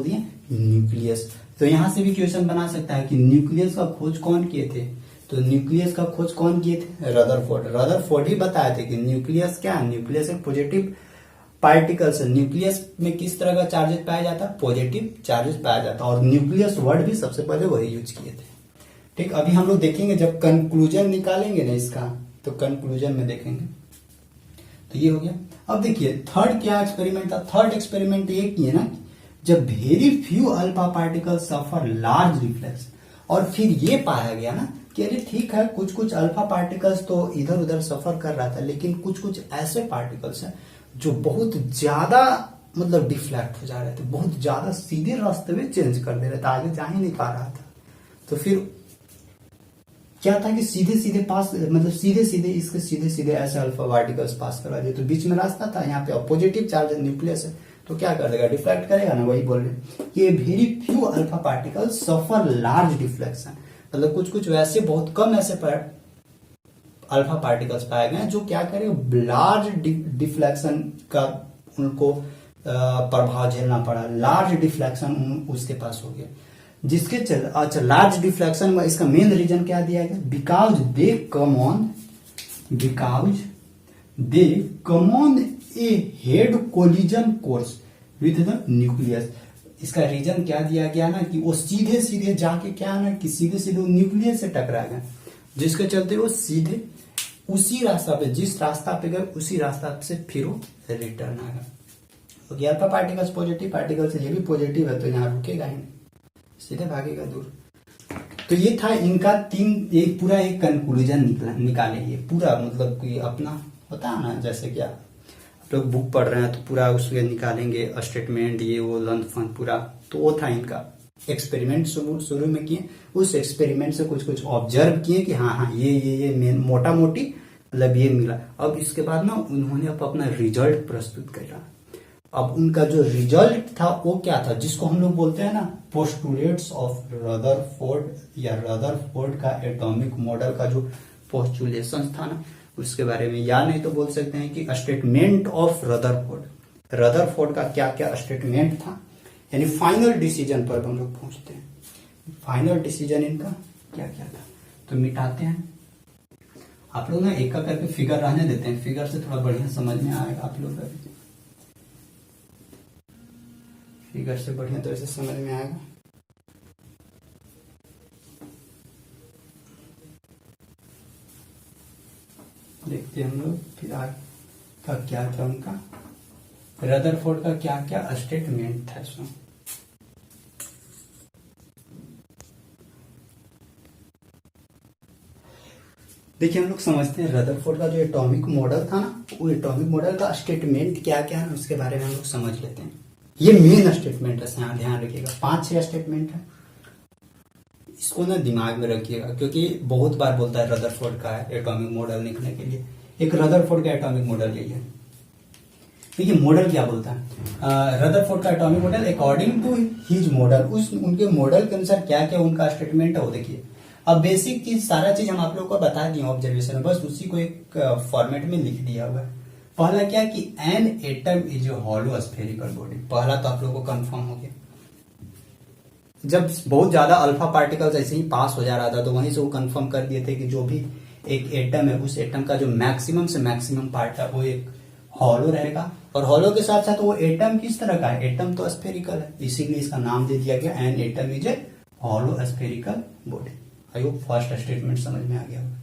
दिए न्यूक्लियस। तो यहाँ से भी क्वेश्चन बना सकता है कि न्यूक्लियस का खोज कौन किए थे, तो न्यूक्लियस का खोज कौन किए थे, रदरफोर्ड ही बताए थे कि न्यूक्लियस क्या है, न्यूक्लियस एक पॉजिटिव पार्टिकल्स है। न्यूक्लियस में किस तरह का चार्जेस पाया जाता है, पॉजिटिव चार्जेस पाया जाता है, और न्यूक्लियस वर्ड भी सबसे पहले वही यूज किए थे। ठीक, अभी हम लोग देखेंगे जब कंक्लूजन निकालेंगे ना इसका, तो कंक्लूजन में देखेंगे। तो ये हो गया। अब देखिए थर्ड क्या एक्सपेरिमेंट था, थर्ड एक्सपेरिमेंट ये किए ना, जब वेरी फ्यू अल्फा पार्टिकल सफर लार्ज रिफ्लेक्स, और फिर ये पाया गया ना कि अरे ठीक है कुछ कुछ अल्फा पार्टिकल्स तो इधर उधर सफर कर रहा था, लेकिन कुछ कुछ ऐसे पार्टिकल्स हैं जो बहुत ज्यादा मतलब डिफ्लेक्ट हो जा रहे थे, बहुत ज्यादा सीधे रास्ते में चेंज कर दे रहे थे, आगे जा ही नहीं पा रहा था। तो फिर क्या था कि सीधे सीधे पास, मतलब सीधे सीधे इसके सीधे सीधे ऐसे अल्फा पार्टिकल्स पास करवा दिए, तो बीच में रास्ता था, यहाँ पे पॉजिटिव चार्ज न्यूक्लियस है, तो क्या कर देगा, डिफ्लेक्ट करेगा ना। वही बोल रहे कि वेरी फ्यू अल्फा पार्टिकल्स सफर लार्ज डिफ्लेक्शन, मतलब कुछ कुछ वैसे बहुत कम ऐसे अल्फा पार्टिकल्स पाए गए जो क्या करेंगे, लार्ज डिफ्लेक्शन का उनको प्रभाव झेलना पड़ा, लार्ज डिफ्लेक्शन उसके पास हो गया, जिसके अच्छा लार्ज डिफ्लेक्शन में इसका मेन रीजन क्या दिया गया, because they come on A head collision course with the nucleus. इसका रीजन क्या दिया गया ना कि वो सीधे सीधे जाके क्या ना कि सीधे सीधे न्यूक्लियस से टकरा गए, जिसके चलते वो सीधे उसी रास्ता पे, जिस रास्ता पे गए उसी रास्ता से फिर वो रिटर्न आ गया। तो अल्फा पार्टिकल्स पॉजिटिव पार्टिकल्स, ये भी पॉजिटिव है तो यहाँ रुकेगा ही, सीधे भागेगा दूर। तो ये था इनका एक पूरा एक कंक्लूजन निकाले, ये पूरा मतलब कि अपना होता है ना, जैसे क्या आप लोग बुक पढ़ रहे हैं तो पूरा उसके निकालेंगे स्टेटमेंट, ये वो लंथ फन पूरा। तो वो था इनका एक्सपेरिमेंट शुरू में किए, उस एक्सपेरिमेंट से कुछ कुछ ऑब्जर्व किए कि हाँ ये मेन मोटा मोटी मतलब ये मिला। अब इसके बाद ना उन्होंने अपना रिजल्ट प्रस्तुत करा। अब उनका जो रिजल्ट था वो क्या था, जिसको हम लोग बोलते हैं ना पोस्टुलेट्स ऑफ रदरफोर्ड, या रदरफोर्ड का एटॉमिक मॉडल का जो पोस्टुलेशन था ना, उसके बारे में, या नहीं तो बोल सकते हैं कि स्टेटमेंट ऑफ रदरफोर्ड। रदरफोर्ड का क्या क्या स्टेटमेंट था, यानी फाइनल डिसीजन पर हम लोग पहुंचते हैं। फाइनल डिसीजन इनका क्या क्या था, तो मिटाते हैं। आप लोग ना एक करके फिगर रहने देते हैं, फिगर से थोड़ा बढ़िया समझ में आएगा आप लोग का, फिगर से बढ़िया तरह से समझ में आएगा। देखते हैं हम लोग फिर आगे का क्या था उनका, रदरफोर्ड का क्या क्या स्टेटमेंट था इसमें। देखिए हम लोग समझते हैं रदरफोर्ड का जो एटॉमिक मॉडल था ना, वो एटॉमिक मॉडल का स्टेटमेंट क्या क्या है उसके बारे में हम लोग समझ लेते हैं। ये मेन स्टेटमेंट है, यहाँ ध्यान रखिएगा, 5-6 स्टेटमेंट है, इसको ना दिमाग में रखिएगा, क्योंकि बहुत बार बोलता है रदरफोर्ड का एटॉमिक मॉडल लिखने के लिए। एक रदरफोर्ड का एटॉमिक मॉडल यही है। देखिए मॉडल क्या बोलता है, रदरफोर्ड का atomic model according to his model, उस उनके मॉडल के अनुसार क्या क्या उनका स्टेटमेंट है वो देखिए। अब बेसिक चीज सारा चीज हम आप लोगों को बता दिए ऑब्जर्वेशन में, बस उसी को एक फॉर्मेट में लिख दिया हुआ है। पहला क्या कि an atom is a hollow spherical body, पहला तो आप लोगों को कंफर्म हो गया। जब बहुत ज्यादा अल्फा पार्टिकल्स ऐसे ही पास हो जा रहा था तो वहीं से वो कंफर्म कर दिए थे कि जो भी एक एटम है उस एटम का जो मैक्सिमम से मैक्सिमम पार्ट है वो एक हॉलो रहेगा, और हॉलो के साथ साथ वो एटम किस तरह का है, एटम तो स्फेरिकल है, इसीलिए इसका नाम दे दिया गया an atom is a hollow spherical body. I hope first statement समझ में आ गया होगा।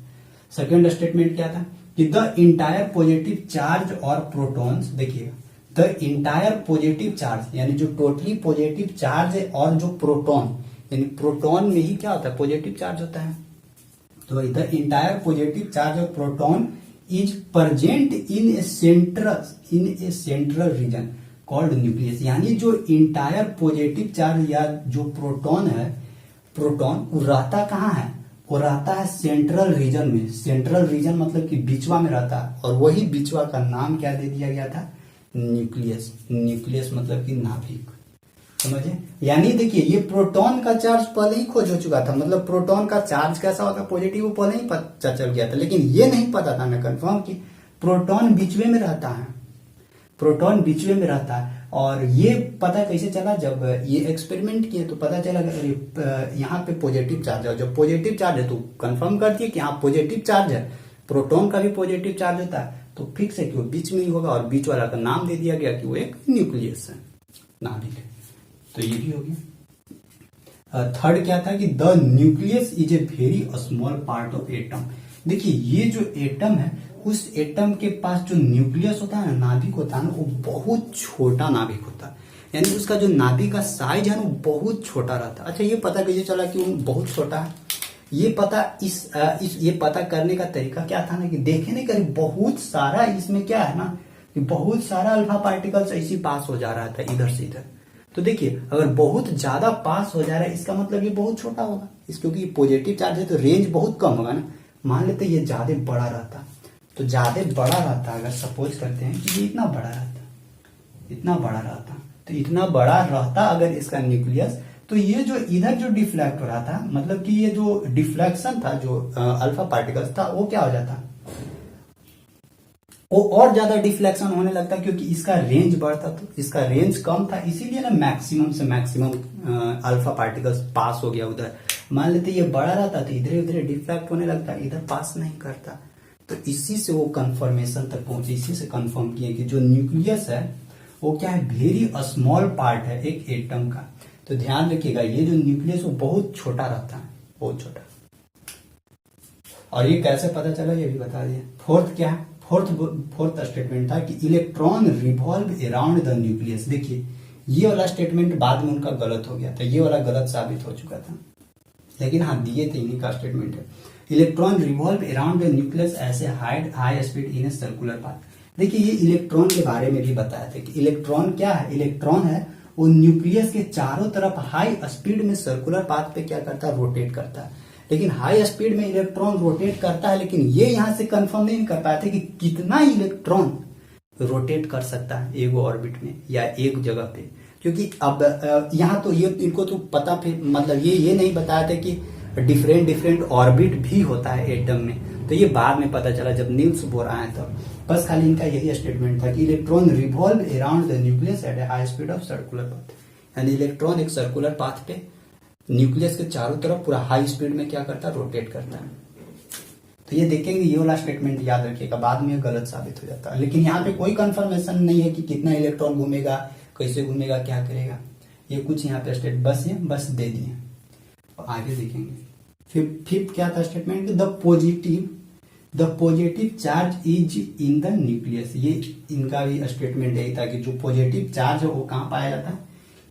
सेकेंड स्टेटमेंट क्या था कि द इंटायर पॉजिटिव चार्ज और प्रोटॉन्स, देखिएगा द इंटायर पॉजिटिव चार्ज यानी जो टोटली पॉजिटिव चार्ज है, और जो प्रोटॉन यानी प्रोटॉन में ही क्या होता है पॉजिटिव चार्ज होता है, तो the entire positive charge of proton is present in A central region called nucleus, यानी जो इंटायर पॉजिटिव चार्ज या जो प्रोटॉन है, प्रोटॉन वो रहता कहाँ है, वो रहता है सेंट्रल रीजन में। सेंट्रल रीजन मतलब कि बीचवा में रहता है, और वही बीचवा का नाम क्या दे दिया गया था, न्यूक्लियस। न्यूक्लियस मतलब कि नाभिक, समझे। यानी देखिए ये प्रोटॉन का चार्ज पहले ही खोज हो चुका था, मतलब प्रोटॉन का चार्ज कैसा होता है पॉजिटिव, वो पहले ही पता चल गया था, लेकिन ये नहीं पता था ना कंफर्म कि प्रोटॉन बीचवे में रहता है, प्रोटॉन बीचवे में रहता है। और ये पता कैसे चला, जब ये एक्सपेरिमेंट किए तो पता चला यहाँ पे पॉजिटिव चार्ज है, जब पॉजिटिव चार्ज है तो कंफर्म कर दिए कि यहाँ पॉजिटिव चार्ज है, प्रोटॉन का भी पॉजिटिव चार्ज होता है, तो फिक्स है कि वो बीच में ही होगा, और बीच वाला का नाम दे दिया गया कि वो एक न्यूक्लियस है, नाभिक है। तो ये भी हो गया। थर्ड क्या था कि the nucleus is a very small part of atom. देखिए ये जो एटम है उस एटम के पास जो न्यूक्लियस होता है, नाभिक होता है ना, वो बहुत छोटा नाभिक होता है, यानी उसका जो नाभिक का साइज है ना वो बहुत छोटा रहता है। अच्छा ये पता कैसे चला कि वो बहुत छोटा है, ये पता ये पता करने का तरीका क्या था ना कि देखे नहीं करीब बहुत सारा इसमें क्या है ना कि बहुत सारा अल्फा पार्टिकल्स ऐसे पास हो जा रहा था इधर से इधर। तो देखिए अगर बहुत ज्यादा पास हो जा रहा है इसका मतलब ये बहुत छोटा होगा, क्योंकि पॉजिटिव चार्ज है तो रेंज बहुत कम होगा ना। मान लेते ये ज्यादा बड़ा रहता, तो ज्यादा बड़ा रहता, अगर सपोज करते हैं कि ये इतना बड़ा रहता, इतना बड़ा रहता, तो इतना बड़ा रहता अगर इसका न्यूक्लियस, तो ये जो इधर जो डिफ्लेक्ट हो रहा था, मतलब कि ये जो डिफ्लेक्शन था जो अल्फा पार्टिकल्स था वो क्या हो जाता, वो और ज्यादा डिफ्लेक्शन होने लगता, क्योंकि इसका रेंज बढ़ता, तो इसका रेंज कम था, इसीलिए ना मैक्सिमम से मैक्सिमम अल्फा पार्टिकल्स पास हो गया उधर। मान लेते ये बड़ा रहता तो इधर उधर डिफ्लेक्ट होने लगता, इधर पास नहीं करता। तो इसी से वो कंफर्मेशन तक पहुंचे, इसी से कंफर्म किए कि जो न्यूक्लियस है वो क्या है, वेरी स्मॉल पार्ट है एक एटम का। तो ध्यान रखिएगा ये जो न्यूक्लियस वो बहुत छोटा रहता है, बहुत छोटा। और ये कैसे पता चला ये भी बता दिया। फोर्थ क्या है, फोर्थ स्टेटमेंट था कि electron revolve around the nucleus. देखिए ये वाला स्टेटमेंट बाद में उनका गलत हो गया था, ये वाला गलत साबित हो चुका था, लेकिन हाँ दिए थे, इन्हीं का स्टेटमेंट है। Electron revolve around the nucleus ऐसे high speed in a circular path. देखिए ये इलेक्ट्रॉन के बारे में भी बताया था कि इलेक्ट्रॉन क्या है, इलेक्ट्रॉन है वो न्यूक्लियस के चारों तरफ हाई स्पीड में सर्कुलर पाथ पे क्या करता है, रोटेट करता है। लेकिन हाई स्पीड में इलेक्ट्रॉन रोटेट करता है, लेकिन ये यहां से कंफर्म नहीं कर पाए थे कि कितना इलेक्ट्रॉन रोटेट कर सकता है एक ऑर्बिट में या एक जगह पे, क्योंकि अब यहाँ तो ये इनको तो पता, फिर मतलब ये नहीं बताया था कि डिफरेंट ऑर्बिट भी होता है एटम में। तो ये बाद में पता चला जब नील्स बोर आए तो बस खाली इनका यही स्टेटमेंट था कि electron revolve around the nucleus eight A high speed of circular path, यानी इलेक्ट्रॉन एक सर्कुलर पाथ पे न्यूक्लियस के चारों तरफ पूरा हाई स्पीड में क्या करता है, रोटेट करता है। तो ये देखेंगे, ये वाला स्टेटमेंट याद रखिएगा, बाद में गलत साबित हो जाता है। लेकिन यहाँ पे कोई कंफर्मेशन नहीं है कि कितना इलेक्ट्रॉन घूमेगा, कैसे घूमेगा, क्या करेगा, ये कुछ यहाँ पे स्टेट बस दे दिए। आगे देखेंगे फिफ्थ क्या था statement, the positive charge is in the nucleus. ये इनका भी स्टेटमेंट यही था कि जो पॉजिटिव चार्ज है वो कहाँ पाया जाता है,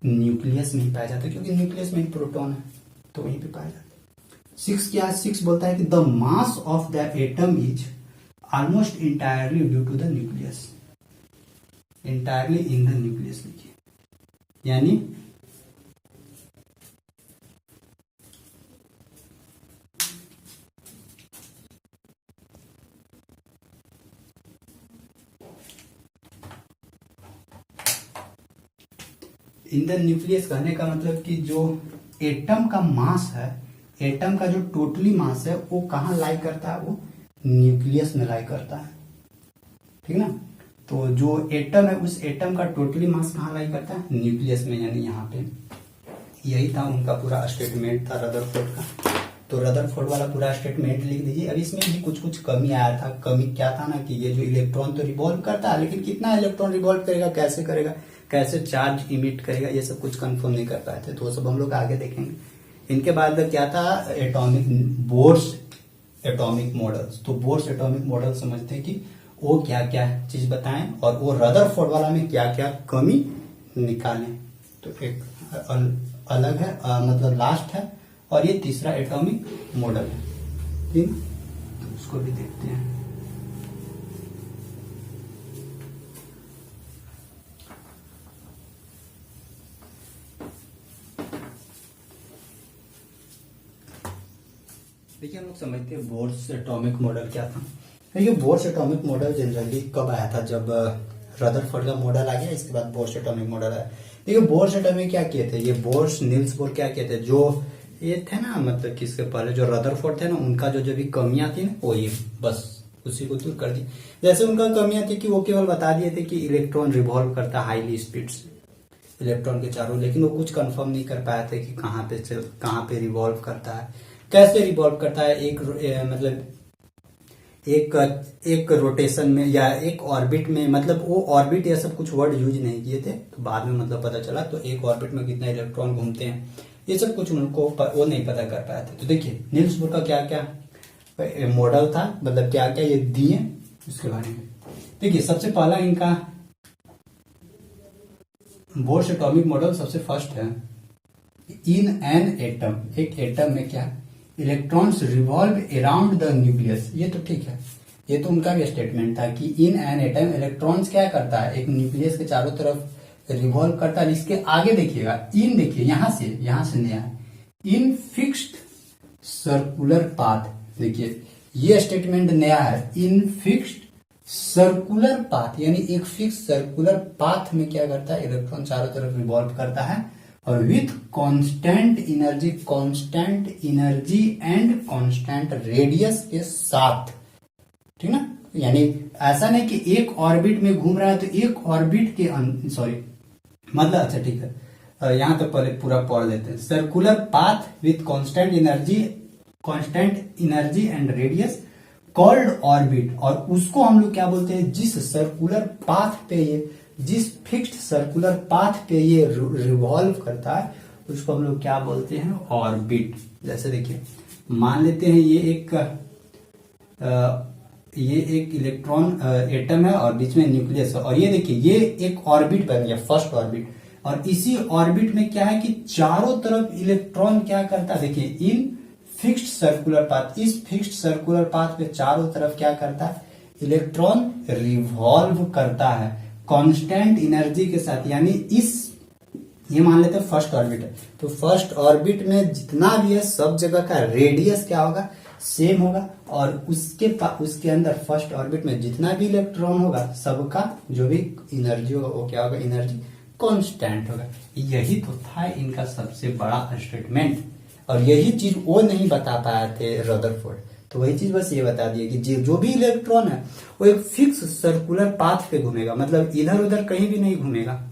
न्यूक्लियस में ही पाया जाता है, क्योंकि न्यूक्लियस में ही प्रोटॉन है तो वहीं पे पाया जाता है। सिक्स बोलता है कि the mass of the atom is almost entirely due to the nucleus, entirely in the nucleus लिखिए, यानी इन द न्यूक्लियस कहने का मतलब कि जो एटम का मास है, एटम का जो टोटली मास है वो कहाँ लाई करता है, वो न्यूक्लियस में लाई करता है, ठीक ना। तो जो एटम है उस एटम का टोटली मास कहाँ लाई करता है, न्यूक्लियस में, यानी यहाँ पे। यही था उनका पूरा स्टेटमेंट था रदरफोर्ड का। तो रदरफोर्ड वाला पूरा स्टेटमेंट लिख दीजिए। अब इसमें भी कुछ कमी आया था। कमी क्या था ना कि ये जो इलेक्ट्रॉन तो रिवॉल्व करता है, लेकिन कितना इलेक्ट्रॉन रिवॉल्व करेगा, कैसे चार्ज इमिट करेगा, ये सब कुछ कंफर्म नहीं कर पाए थे। तो वो सब हम लोग आगे देखेंगे। इनके बाद क्या था, बोर्स एटॉमिक मॉडल्स। तो बोर्स एटॉमिक मॉडल समझते हैं कि वो क्या क्या चीज बताएं और वो रदरफोर्ड वाला में क्या क्या कमी निकालें। तो एक अलग है, मतलब लास्ट है, और ये तीसरा एटॉमिक मॉडल है, ठीक। तो उसको भी देखते हैं। देखिए हम लोग समझते हैं बोर्स एटॉमिक मॉडल क्या था। ये बोर्स एटॉमिक मॉडल जनरली कब आया था, जब रदरफोर्ड का मॉडल आ गया, इसके बाद बोर्स एटॉमिक मॉडल आया। देखिए बोर्स एटॉमिक क्या किए थे, ये बोर्स नील्स बोर क्या किए थे, जो ये थे ना, मतलब किसके पहले जो रदरफोर्ड थे ना, उनका जो भी कमियां थी ना, वो ये बस उसी को दूर कर दी। जैसे उनका कमियां थी कि वो केवल बता दिए थे कि इलेक्ट्रॉन रिवॉल्व करता हाईली स्पीड से इलेक्ट्रॉन के चारों, लेकिन वो कुछ कंफर्म नहीं कर पाए थे कि कहाँ पे रिवॉल्व करता है, कैसे रिवॉल्व करता है, एक रोटेशन में या एक ऑर्बिट में, मतलब वो ऑर्बिट या सब कुछ वर्ड यूज नहीं किए थे। तो बाद में मतलब पता चला, तो एक ऑर्बिट में कितना इलेक्ट्रॉन घूमते हैं, ये सब कुछ उनको वो नहीं पता कर पाए थे। तो देखिए नील्स बोर का क्या क्या मॉडल था, मतलब क्या क्या ये दिए उसके बारे में देखिए। सबसे पहला इनका बोर्स एटॉमिक मॉडल सबसे फर्स्ट है, इन एन एटम, एक एटम में क्या electrons revolve around the nucleus. ये तो ठीक है, ये तो उनका भी स्टेटमेंट था कि इन एन एटम इलेक्ट्रॉन्स क्या करता है, एक न्यूक्लियस के चारों तरफ रिवॉल्व करता है। इसके आगे देखिएगा, इन देखिए यहां से नया है, इन फिक्स्ड सर्कुलर पाथ। देखिए ये स्टेटमेंट नया है, इन फिक्स्ड सर्कुलर पाथ, यानी एक फिक्स सर्कुलर पाथ में क्या करता है, इलेक्ट्रॉन चारों तरफ रिवॉल्व करता है, और with constant energy and constant radius के साथ, ठीक ना। यानी ऐसा नहीं कि एक ऑर्बिट में घूम रहा है तो एक ऑर्बिट के मतलब अच्छा ठीक है, यहां तो पहले पूरा पढ़ लेते हैं। Circular path with constant energy and radius called orbit, और उसको हम लोग क्या बोलते हैं, जिस सर्कुलर पाथ पे ये, जिस फिक्स्ड सर्कुलर पाथ पे ये रिवॉल्व करता है, उसको हम लोग क्या बोलते हैं, ऑर्बिट। जैसे देखिए मान लेते हैं ये एक इलेक्ट्रॉन एटम है और बीच में न्यूक्लियस है, और ये देखिए ये एक ऑर्बिट बन गया, फर्स्ट ऑर्बिट, और इसी ऑर्बिट में क्या है कि चारों तरफ इलेक्ट्रॉन क्या करता है, देखिए इन फिक्स्ड सर्कुलर पाथ, इस फिक्स्ड सर्कुलर पाथ पे चारों तरफ क्या करता है, इलेक्ट्रॉन रिवॉल्व करता है कांस्टेंट एनर्जी के साथ। यानी ये मान लेते हैं फर्स्ट ऑर्बिट है, तो फर्स्ट ऑर्बिट में जितना भी है सब जगह का रेडियस क्या होगा, सेम होगा, और उसके अंदर फर्स्ट ऑर्बिट में जितना भी इलेक्ट्रॉन होगा सबका जो भी एनर्जी होगा वो क्या होगा, एनर्जी कांस्टेंट होगा। यही तो था इनका सबसे बड़ा स्टेटमेंट, और यही चीज वो नहीं बता पाए थे रदरफोर्ड। तो वही चीज बस ये बता दिए कि जो भी इलेक्ट्रॉन है वो एक फिक्स सर्कुलर पाथ पे घूमेगा, मतलब इधर उधर कहीं भी नहीं घूमेगा,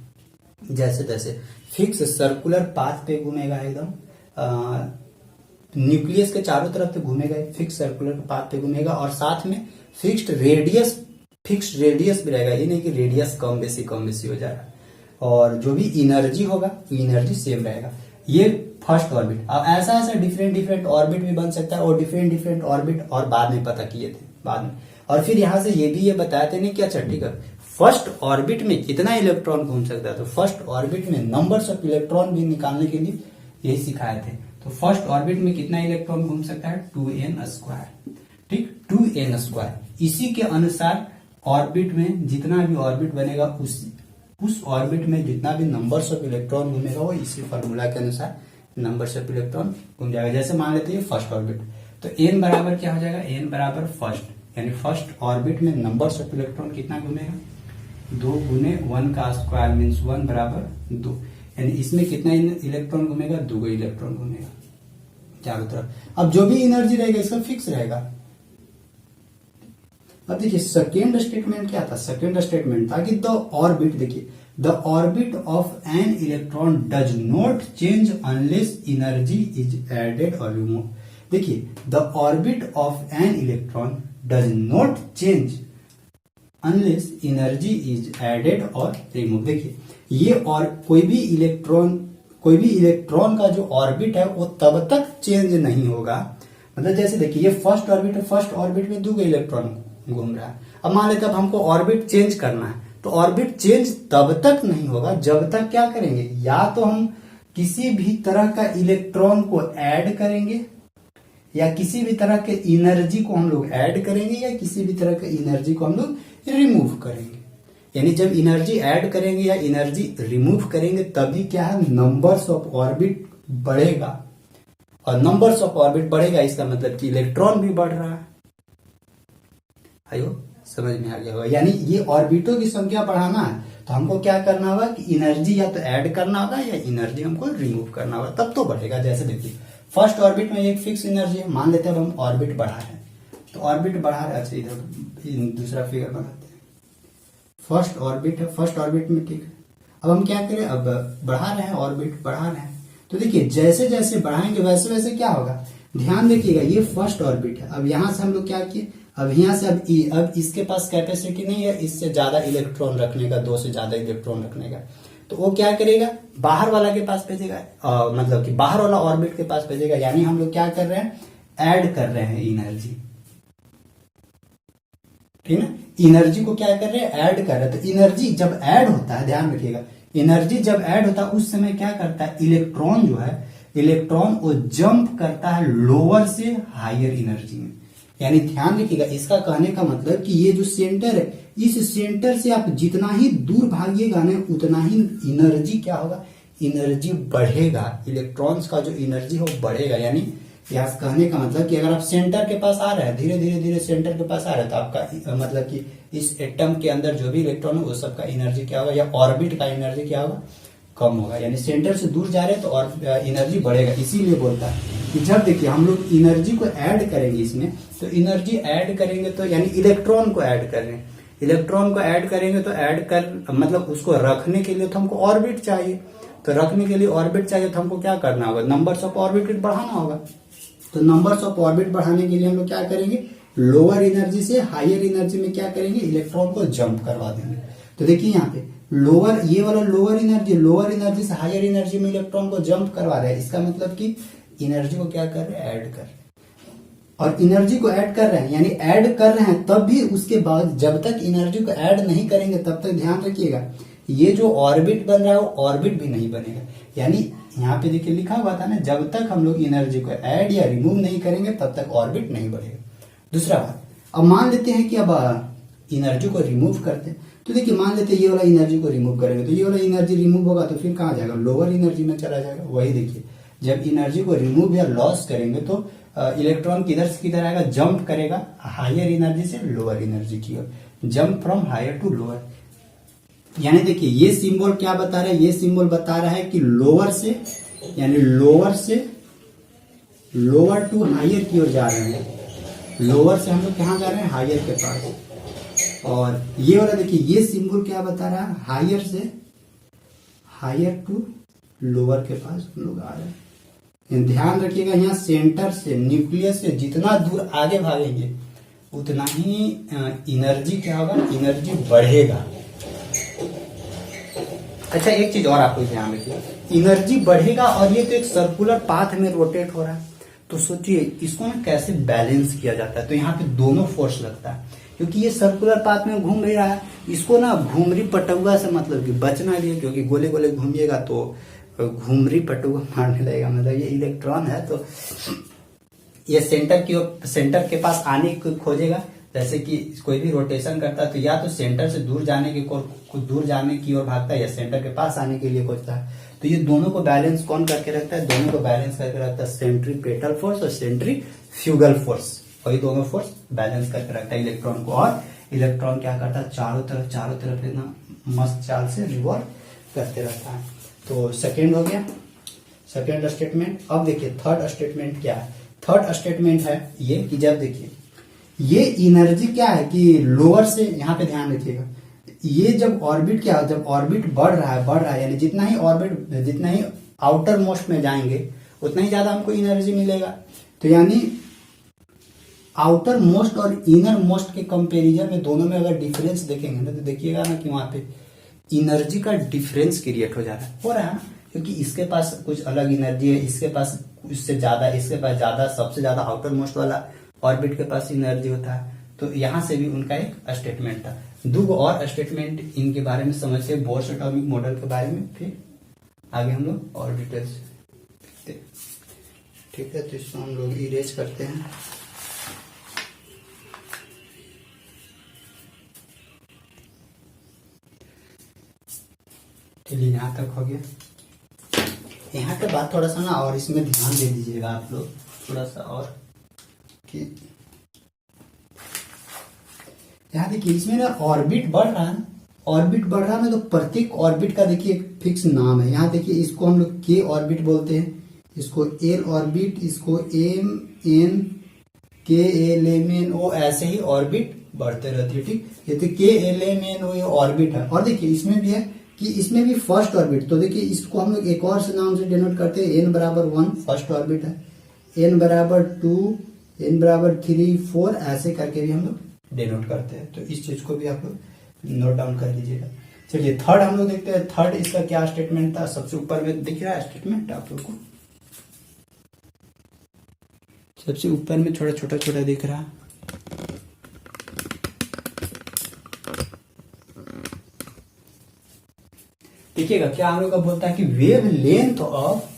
जैसे जैसे फिक्स सर्कुलर पाथ पे घूमेगा, एकदम न्यूक्लियस के चारों तरफ से घूमेगा, फिक्स सर्कुलर पाथ पे घूमेगा, और साथ में फिक्स्ड रेडियस भी रहेगा, ये नहीं कि रेडियस कम बेसी हो जा रहा है। और जो भी इनर्जी होगा वो इनर्जी सेम रहेगा। ये फर्स्ट ऑर्बिट। अब ऐसा डिफरेंट ऑर्बिट भी बन सकता है, और डिफरेंट ऑर्बिट और बाद में पता किए थे बाद में। और फिर यहां से ये बताए थे नहीं कि अच्छा ठीक है फर्स्ट ऑर्बिट में कितना इलेक्ट्रॉन घूम सकता है, तो फर्स्ट ऑर्बिट में नंबर्स ऑफ इलेक्ट्रॉन भी निकालने के लिए यही सिखाए थे। तो फर्स्ट ऑर्बिट में कितना इलेक्ट्रॉन घूम सकता है, 2n², ठीक, 2n²। इसी के अनुसार ऑर्बिट में जितना भी ऑर्बिट बनेगा उस ऑर्बिट में जितना भी नंबर्स ऑफ इलेक्ट्रॉन घूमेगा वो इसी फार्मूला के अनुसार नंबर्स ऑफ इलेक्ट्रॉन घूम जाएगा। जैसे मान लेते हैं फर्स्ट ऑर्बिट, तो n बराबर क्या हो जाएगा, n बराबर फर्स्ट, यानी फर्स्ट ऑर्बिट में नंबर्स ऑफ इलेक्ट्रॉन कितना घूमेगा, 2 गुने 1 का स्क्वायर मीन्स 1 बराबर 2, यानी इसमें कितना इलेक्ट्रॉन घूमेगा, 2 इलेक्ट्रॉन घूमेगा चारों तरफ। अब जो भी एनर्जी रहेगा इसका फिक्स रहेगा। अब देखिए सेकेंड स्टेटमेंट क्या था, सेकेंड स्टेटमेंट था कि द ऑर्बिट, देखिए the orbit of an electron does not change unless energy is added और रिमूव। देखिए the orbit of an electron does not change unless energy is added और remove. देखिए ये और कोई भी इलेक्ट्रॉन का जो ऑर्बिट है वो तब तक चेंज नहीं होगा, मतलब जैसे देखिए ये फर्स्ट ऑर्बिट है, फर्स्ट ऑर्बिट में 2 इलेक्ट्रॉन घूम रहा है। अब मान लेते हैं हमको ऑर्बिट चेंज करना है, तो ऑर्बिट चेंज तब तक नहीं होगा जब तक क्या करेंगे, या तो हम किसी भी तरह का इलेक्ट्रॉन को ऐड करेंगे, या किसी भी तरह के एनर्जी को हम लोग ऐड करेंगे, या किसी भी तरह के एनर्जी को हम लोग रिमूव करेंगे। यानी जब एनर्जी ऐड करेंगे या एनर्जी रिमूव करेंगे तभी क्या है, नंबर्स ऑफ ऑर्बिट बढ़ेगा, और नंबर्स ऑफ ऑर्बिट बढ़ेगा इसका मतलब कि इलेक्ट्रॉन भी बढ़ रहा है। आयो समझ में आ गया होगा। यानी ये ऑर्बिटों की संख्या बढ़ाना है तो हमको क्या करना होगा कि एनर्जी या तो ऐड करना होगा या एनर्जी हमको रिमूव करना होगा, तब तो बढ़ेगा। जैसे देखिए फर्स्ट ऑर्बिट में एक फिक्स एनर्जी है, मान लेते हैं हम ऑर्बिट बढ़ा रहे हैं, तो ऑर्बिट बढ़ा रहे हैं, अच्छा इधर दूसरा फिगर बनाते हैं, फर्स्ट ऑर्बिट है, फर्स्ट ऑर्बिट में ठीक है। अब हम क्या करें, अब बढ़ा रहे हैं, ऑर्बिट बढ़ा रहे हैं, तो देखिए जैसे जैसे बढ़ाएंगे वैसे वैसे क्या होगा, ध्यान देखिएगा ये फर्स्ट ऑर्बिट है। अब यहां से हम लोग क्या किए, अब यहाँ से अब इसके पास कैपेसिटी नहीं है इससे ज्यादा इलेक्ट्रॉन रखने का, 2 से ज्यादा इलेक्ट्रॉन रखने का, तो वो क्या करेगा, बाहर वाला के पास भेजेगा, मतलब कि बाहर वाला ऑर्बिट के पास भेजेगा। यानी हम लोग क्या कर रहे हैं, ऐड कर रहे हैं एनर्जी, ठीक है, एनर्जी को क्या कर रहे हैं, ऐड कर रहे हैं। तो एनर्जी जब ऐड होता है, ध्यान रखिएगा, एनर्जी जब ऐड होता है उस समय क्या करता है, इलेक्ट्रॉन जो है, इलेक्ट्रॉन वो जंप करता है लोअर से हायर एनर्जी में। यानी ध्यान रखिएगा, इसका कहने का मतलब कि ये जो सेंटर है, इस सेंटर से आप जितना ही दूर भागिएगा ना उतना ही एनर्जी क्या होगा, एनर्जी बढ़ेगा, इलेक्ट्रॉन्स का जो एनर्जी है वो बढ़ेगा। यानी यह कहने का मतलब कि अगर आप सेंटर के पास आ रहे हैं, धीरे धीरे धीरे सेंटर के पास आ रहे हैं, तो आपका मतलब कि इस एटम के अंदर जो भी इलेक्ट्रॉन है वो सबका एनर्जी क्या होगा, या ऑर्बिट का एनर्जी क्या होगा, कम होगा। यानी सेंटर से दूर जा रहे हैं तो और एनर्जी बढ़ेगा। इसीलिए बोलता है कि जब देखिए हम लोग एनर्जी को ऐड करेंगे इसमें, तो एनर्जी ऐड करेंगे तो यानी इलेक्ट्रॉन को ऐड कर रहे हैं, इलेक्ट्रॉन को ऐड करेंगे तो ऐड कर मतलब उसको रखने के लिए तो हमको ऑर्बिट चाहिए, तो रखने के लिए ऑर्बिट चाहिए तो हमको क्या करना होगा, नंबर्स ऑफ ऑर्बिट बढ़ाना होगा। तो नंबर्स ऑफ ऑर्बिट बढ़ाने के लिए हम लोग क्या करेंगे, लोअर एनर्जी से हायर एनर्जी में क्या करेंगे, इलेक्ट्रॉन को जंप करवा देंगे। तो देखिए यहाँ पे लोअर, ये वाला लोअर एनर्जी से हायर एनर्जी में इलेक्ट्रॉन को जंप करवा रहे हैं। इसका मतलब कि एनर्जी को क्या कर रहे हैं, ऐड कर रहे हैं। और एनर्जी को ऐड कर रहे हैं यानी ऐड कर रहे हैं, तब भी उसके बाद जब तक एनर्जी को ऐड नहीं करेंगे तब तक ध्यान रखिएगा ये जो ऑर्बिट बन रहा है वो ऑर्बिट भी नहीं बनेगा। यानी यहाँ पे देखिए लिखा हुआ था ना, जब तक हम लोग एनर्जी को ऐड या रिमूव नहीं करेंगे तब तक ऑर्बिट नहीं बढ़ेगा। दूसरा बात, अब मान लेते हैं कि अब एनर्जी को रिमूव करते हैं, तो देखिए मान लेते हैं ये वाला एनर्जी को रिमूव करेंगे, तो ये वाला एनर्जी रिमूव होगा तो फिर कहाँ जाएगा, लोअर एनर्जी में चला जाएगा। वही देखिए जब एनर्जी को रिमूव या लॉस करेंगे तो इलेक्ट्रॉन किधर से किधर आएगा, जंप करेगा हायर एनर्जी से लोअर एनर्जी की ओर, jump from higher to lower. यानी देखिए ये सिंबल क्या बता रहा है, ये सिंबल बता रहा है कि लोअर से यानी लोअर टू हायर की ओर जा रहे हैं, लोअर से हम लोग कहाँ जा रहे हैं, हायर के पास। और ये वाला देखिए, ये सिंबल क्या बता रहा है, हायर से, हायर टू लोअर के पास हम लोग आ रहे हैं। ध्यान रखिएगा, यहाँ सेंटर से, न्यूक्लियस से जितना दूर आगे भागेंगे उतना ही एनर्जी क्या होगा, एनर्जी बढ़ेगा। अच्छा, एक चीज और आपको ध्यान रखिए, एनर्जी बढ़ेगा और ये तो एक सर्कुलर पाथ में रोटेट हो रहा है, तो सोचिए इसको ना कैसे बैलेंस किया जाता है। तो यहाँ पे दोनों फोर्स लगता है, क्योंकि ये सर्कुलर पाथ में घूम रहा है, इसको ना घुमरी पटुआ से मतलब कि बचना भी है, क्योंकि गोले गोले घूमिएगा तो घुमरी पटुआ मारने लगेगा। मतलब ये इलेक्ट्रॉन है तो ये सेंटर के पास आने को खोजेगा। जैसे कि कोई भी रोटेशन करता है तो या तो सेंटर से दूर जाने की ओर भागता है, या सेंटर के पास आने के लिए खोजता है। तो ये दोनों को बैलेंस कौन करके रखता है, दोनों को बैलेंस करके रखता है सेंट्रीपेटल फोर्स और सेंट्रीफ्यूगल फोर्स। वही दोनों फोर्स बैलेंस करके रखता है इलेक्ट्रॉन को। और इलेक्ट्रॉन क्या करता है, चारों तरफ इतना मस्त चाल से रिवॉल्व करते रहता है। तो सेकेंड हो गया, सेकेंड स्टेटमेंट। अब देखिए थर्ड स्टेटमेंट क्या है। थर्ड स्टेटमेंट है ये कि जब देखिए ये एनर्जी क्या है कि लोअर से, यहाँ पे ध्यान रखिएगा, ये जब ऑर्बिट क्या है, जब ऑर्बिट बढ़ रहा है यानी जितना ही आउटर मोस्ट में जाएंगे उतना ही ज्यादा हमको एनर्जी मिलेगा। तो यानी आउटर मोस्ट और इनर मोस्ट के कंपैरिजन में दोनों में अगर डिफरेंस देखेंगे ना, तो देखिएगा ना कि वहां पे एनर्जी का डिफरेंस क्रिएट हो रहा है ना, क्योंकि इसके पास कुछ अलग एनर्जी है, इसके पास इससे ज्यादा, इसके पास ज्यादा, सबसे ज्यादा आउटर मोस्ट वाला ऑर्बिट के पास एनर्जी होता है। तो यहां से भी उनका एक स्टेटमेंट था। दो और स्टेटमेंट इनके बारे में समझते हैं, बोर्स एटॉमिक मॉडल के बारे में, फिर आगे हम लोग और डिटेल्स देखते हैं। ठीक है, तो इसको हम लोग इरेज करते हैं। चलिए यहाँ तक हो गया। यहाँ के बाद थोड़ा सा ना और इसमें ध्यान दे दीजिएगा आप लोग थोड़ा सा, और कि यहाँ देखिए इसमें ना ऑर्बिट बढ़ रहा है, ऑर्बिट बढ़ रहा है तो प्रत्येक ऑर्बिट का देखिए एक फिक्स नाम है। यहाँ देखिए इसको हम लोग के ऑर्बिट बोलते हैं, इसको एल ऑर्बिट, इसको एम एन के एल एम एन ओ, ऐसे ही ऑर्बिट बढ़ते रहती है। ठीक, ये तो के एल एम एन ओ ये ऑर्बिट है। और देखिए इसमें भी है कि इसमें भी फर्स्ट ऑर्बिट, तो देखिए इसको हम लोग एक और से नाम से डिनोट करते हैं, एन बराबर 1 फर्स्ट ऑर्बिट है, एन बराबर 2, एन बराबर 3, 4, ऐसे करके भी हम लोग डिनोट करते हैं। तो इस चीज को भी आप लोग नोट डाउन कर लीजिएगा। चलिए थर्ड हम लोग देखते हैं। थर्ड इसका क्या स्टेटमेंट था, सबसे ऊपर में दिख रहा है स्टेटमेंट आप लोग को, सबसे ऊपर में थोड़ा छोटा दिख रहा है। देखिएगा क्या हम लोग का बोलता है कि wavelength of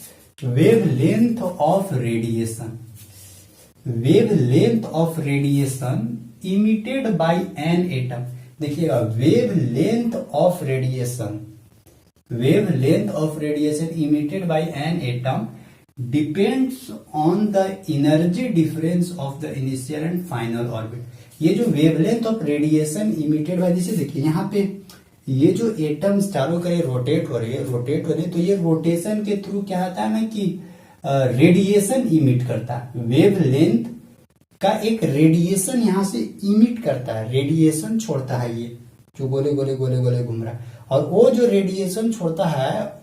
radiation emitted by an atom. देखिएगा wavelength of radiation emitted by an atom depends on the energy difference of the initial and final orbit. ये जो wavelength of radiation emitted by, जैसे देखिए यहाँ पे ये जो atoms चारों करे रोटेट हो रही है, तो ये रोटेशन के थ्रू क्या होता है ना कि रेडिएशन इमिट करता है। वेवलेंथ का एक रेडिएशन यहाँ से इमिट करता है, रेडिएशन छोड़ता है, ये जो गोले गोले घूम रहा है। और वो जो रेडिएशन छोड़ता है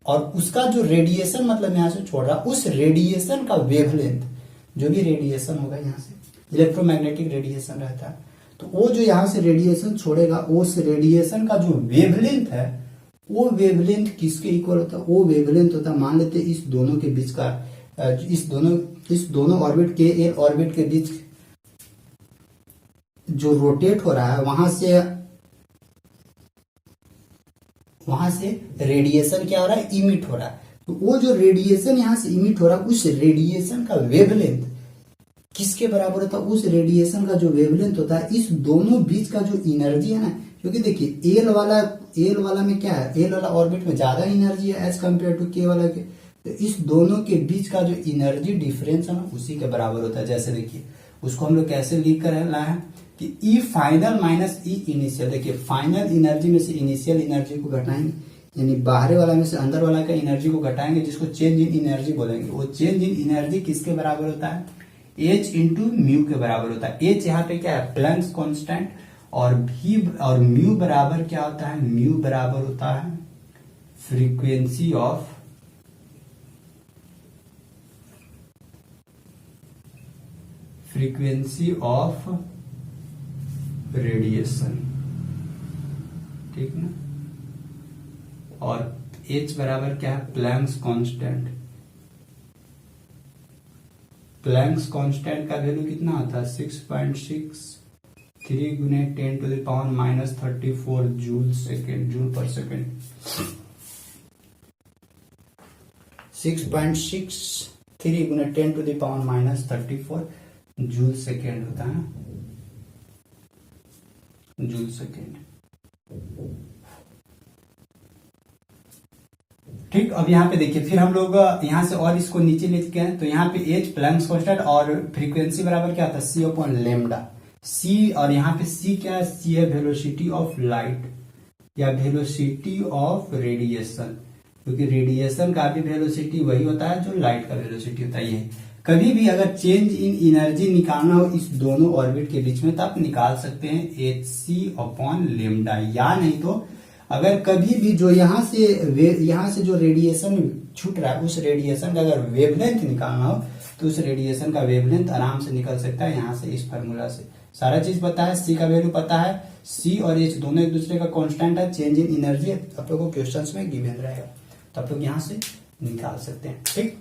और उसका जो रेडिएशन मतलब यहाँ से छोड़ रहा है, उस रेडिएशन का वेवलेंथ, जो भी रेडिएशन होगा यहाँ से इलेक्ट्रोमैग्नेटिक रेडिएशन रहता है, तो वो जो यहाँ से रेडिएशन छोड़ेगा, उस रेडिएशन का जो वेवलेंथ है, वो वेवलेंथ किसके इक्वल होता है, वो वेवलेंथ होता है, मान लेते हैं इस दोनों के बीच का, इस दोनों ऑर्बिट के एल ऑर्बिट के बीच जो रोटेट हो रहा है, वहां से रेडिएशन क्या हो रहा है, इमिट हो रहा है। तो वो जो रेडिएशन यहाँ से इमिट हो रहा है, उस रेडिएशन का वेवलेंथ किसके बराबर होता है, उस रेडिएशन का जो वेवलेंथ होता है, इस दोनों बीच का जो एनर्जी है ना, क्योंकि देखिए एल वाला में क्या है, एल वाला ऑर्बिट में ज्यादा एनर्जी है एज कम्पेयर टू के वाला के, तो इस दोनों के बीच का जो एनर्जी डिफरेंस है ना, उसी के बराबर होता है। जैसे देखिए उसको हम लोग कैसे लिख कर ला है कि ई फाइनल माइनस ई इनिशियल। देखिए फाइनल एनर्जी में से इनिशियल एनर्जी को घटाएंगे, यानी बाहर वाला में से अंदर वाला का एनर्जी को घटाएंगे, जिसको चेंज इन एनर्जी बोलेंगे। वो चेंज इन एनर्जी किसके बराबर होता है, एच इंटू म्यू के बराबर होता है। एच यहाँ पे क्या है, प्लैंक्स कांस्टेंट, और भी और म्यू बराबर क्या होता है, म्यू बराबर होता है फ्रीक्वेंसी ऑफ रेडिएशन, ठीक ना। और H बराबर क्या है, प्लैंक्स कांस्टेंट। प्लैंक्स कांस्टेंट का वैल्यू कितना आता है, 6.63 गुने 10⁻⁻34 जूल पर सेकेंड। 6.63 गुने 10⁻⁻34 जूल सेकेंड होता है, जूल सेकेंड। ठीक, अब यहाँ पे देखिए, फिर हम लोग यहाँ से और इसको नीचे लेते हैं, तो यहाँ पे H प्लैंक्स कांस्टेंट और फ्रीक्वेंसी बराबर क्या होता है, C अपॉन लेमडा। C, और यहाँ पे C क्या है, C है वेलोसिटी ऑफ लाइट या वेलोसिटी ऑफ रेडिएशन, क्योंकि रेडिएशन का भी वेलोसिटी वही होता है जो लाइट का वेलोसिटी होता है। ये कभी भी अगर चेंज इन एनर्जी निकालना हो इस दोनों ऑर्बिट के बीच में, तो आप निकाल सकते हैं hc अपॉन लेमडा, या नहीं तो अगर कभी भी जो यहाँ से जो रेडिएशन छूट रहा है, उस रेडिएशन का अगर वेवलेंथ निकालना हो, तो उस रेडिएशन का वेवलेंथ आराम से निकल सकता है यहाँ से, इस फार्मूला से। सारा चीज पता है, C का वैल्यू पता है, C और H दोनों एक दूसरे का कांस्टेंट है, चेंज इन एनर्जी आप लोगों को क्वेश्चंस में गिवन रहेगा, तो आप लोग यहाँ से निकाल सकते हैं। ठीक,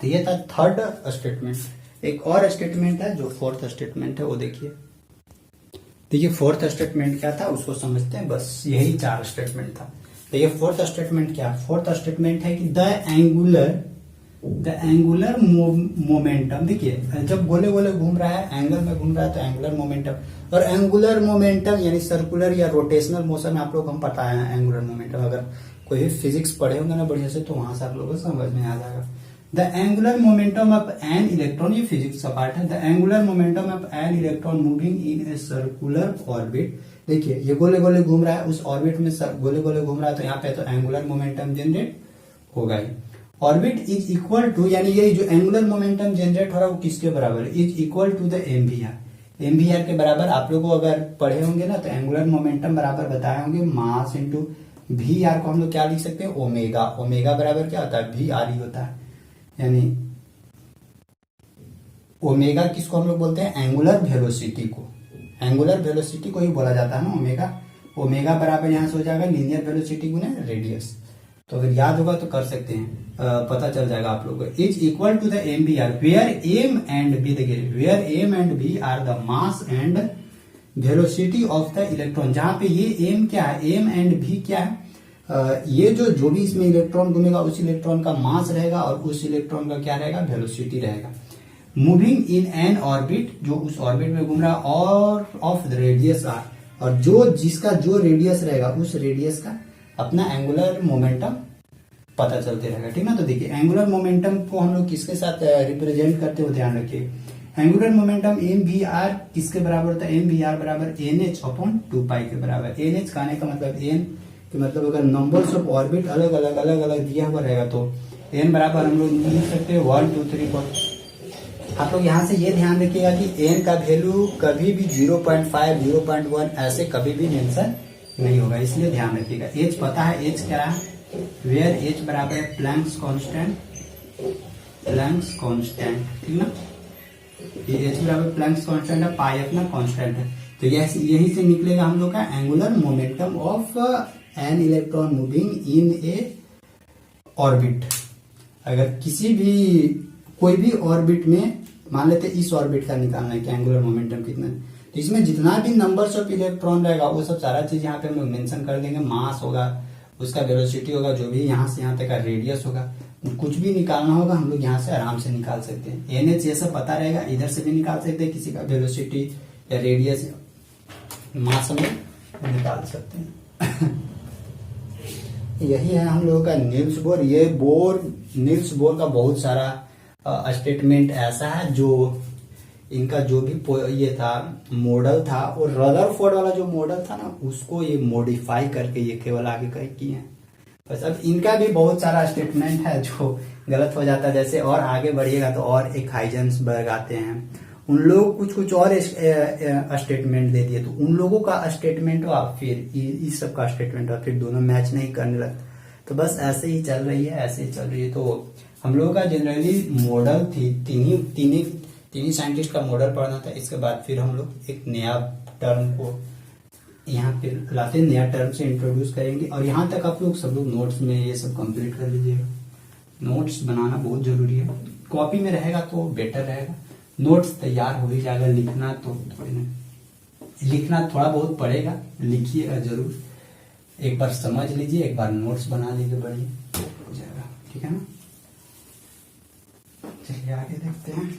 तो ये था थर्ड स्टेटमेंट। एक और स्टेटमेंट है जो फोर्थ स्टेटमेंट है, वो देखिए फोर्थ स्टेटमेंट क्या था उसको समझते हैं। बस यही 4 स्टेटमेंट था। तो ये फोर्थ स्टेटमेंट क्या, फोर्थ स्टेटमेंट है कि द एंगुलर मोमेंटम, देखिए जब गोले गोले घूम रहा है, एंगल में घूम रहा है, तो एंगुलर मोमेंटम, और एंगुलर मोमेंटम यानी सर्कुलर या रोटेशनल मोशन आप लोग हम पता है एंगुलर मोमेंटम। अगर कोई भी फिजिक्स पढ़े होंगे ना बढ़िया से, तो वहां से आप लोगों को समझ में आ जाएगा। The angular momentum of an electron, ये फिजिक्स का पार्ट है। The angular momentum of an electron moving in a circular orbit, देखिए ये गोले गोले घूम रहा है, उस ऑर्बिट में गोले गोले घूम रहा है, तो यहाँ पे तो एंगुलर मोमेंटम जनरेट होगा ही। ऑर्बिट इज इक्वल टू, यानी ये जो एंगुलर मोमेंटम जनरेट हो रहा है वो किसके बराबर है, is equal to the MVR. MVR के बराबर आप लोग को अगर पढ़े होंगे ना, तो एंगुलर मोमेंटम बराबर बताए होंगे मास इंटू वी आर को हम लोग क्या लिख सकते हैं, ओमेगा। ओमेगा बराबर क्या होता है, वी आर ही होता है। यानी ओमेगा किसको हम लोग बोलते हैं, एंगुलर वेलोसिटी को, एंगुलर वेलोसिटी को ही बोला जाता है ना ओमेगा। ओमेगा बराबर यहां से हो जाएगा लीनियर वेलोसिटी गुने रेडियस। तो अगर याद होगा तो कर सकते हैं, पता चल जाएगा आप लोगों को। Is equal to the M B R, where M and B, देखिए where M and B are the mass and velocity of the electron. जहां पे ये एम क्या है, एम एंड बी क्या है, ये जो भी इसमें इलेक्ट्रॉन घूमेगा उस इलेक्ट्रॉन का मास रहेगा, और उस इलेक्ट्रॉन का क्या रहेगा, वेलोसिटी रहेगा। मूविंग इन एन ऑर्बिट, जो उस ऑर्बिट में घूम रहा है, और ऑफ द रेडियस आर, और जिसका जो रेडियस रहेगा उस रेडियस का अपना एंगुलर मोमेंटम पता चलते रहेगा। ठीक ना। तो देखिए एंगुलर मोमेंटम को हम लोग किसके साथ रिप्रेजेंट करते हो, ध्यान रखिए। Angular momentum M V R किसके बराबर होता है, एम वी आर बराबर एन एच अपॉन 2 पाई के बराबर। एन एच कहने का मतलब एन कि मतलब अगर नंबर्स ऑफ ऑर्बिट अलग अलग दिया हुआ रहेगा, तो एन बराबर हम लोग लिख सकते हैं 1 2 3 4। आप लोग यहाँ से ये ध्यान रखिएगा कि एन का वैल्यू कभी भी 0.5 0.1 ऐसे कभी भी मेंशन नहीं होगा, इसलिए ध्यान रखिएगा। एच पता है, एच क्या है, वेयर एच बराबर है प्लैंक्स कांस्टेंट, प्लैंक्स कांस्टेंट, ठीक ना। ये एच बराबर प्लैंक्स कांस्टेंट है, पाई अपना कांस्टेंट है। तो यही से निकलेगा हम लोग का angular momentum of an electron moving in A orbit. अगर किसी भी कोई भी ऑर्बिट में, मान लेते इस ऑर्बिट का निकालना है कि एंगुलर मोमेंटम कितना है, तो इसमें जितना भी नंबर्स ऑफ इलेक्ट्रॉन रहेगा वो सब सारा चीज यहाँ पे हम लोग मेंशन कर देंगे। मास होगा, उसका वेलोसिटी होगा, जो भी यहाँ से यहाँ तक का रेडियस होगा, कुछ भी निकालना होगा हम लोग यहाँ से आराम से निकाल सकते हैं। एनएच ये सब पता रहेगा, इधर से भी निकाल सकते हैं, किसी का वेलोसिटी या रेडियस मास हम लोग निकाल सकते हैं। यही है हम लोगों का नील्स बोर। ये नील्स बोर का बहुत सारा स्टेटमेंट ऐसा है जो इनका जो भी ये था मॉडल था, और रदरफोर्ड वाला जो मॉडल था ना, उसको ये मॉडिफाई करके ये केवल आगे किए हैं। बस अब इनका भी बहुत सारा स्टेटमेंट है जो गलत हो जाता है। जैसे और आगे बढ़िएगा तो और एक हाइजेंसबर्ग आते हैं, उन लोग कुछ और स्टेटमेंट दे दिए, तो उन लोगों का स्टेटमेंट और फिर इस सब का स्टेटमेंट और फिर दोनों मैच नहीं करने लगते। तो बस ऐसे ही चल रही है, ऐसे ही चल रही है। तो हम लोगों का जनरली मॉडल थी तीन ही साइंटिस्ट का मॉडल पढ़ना था। इसके बाद फिर हम लोग एक नया टर्म को यहाँ पे लाते, नया टर्म से इंट्रोड्यूस करेंगे। और यहाँ तक आप लोग सब लोग नोट्स में ये सब कंप्लीट कर लीजिएगा। नोट्स बनाना बहुत जरूरी है, कॉपी में रहेगा तो बेटर रहेगा। नोट्स तैयार हो ही जाएगा, लिखना तो थोड़ी ना, लिखना थोड़ा बहुत पड़ेगा, लिखिएगा जरूर। एक बार समझ लीजिए, एक बार नोट्स बना लीजिए, बढ़िया हो जाएगा। ठीक है ना, चलिए आगे देखते हैं।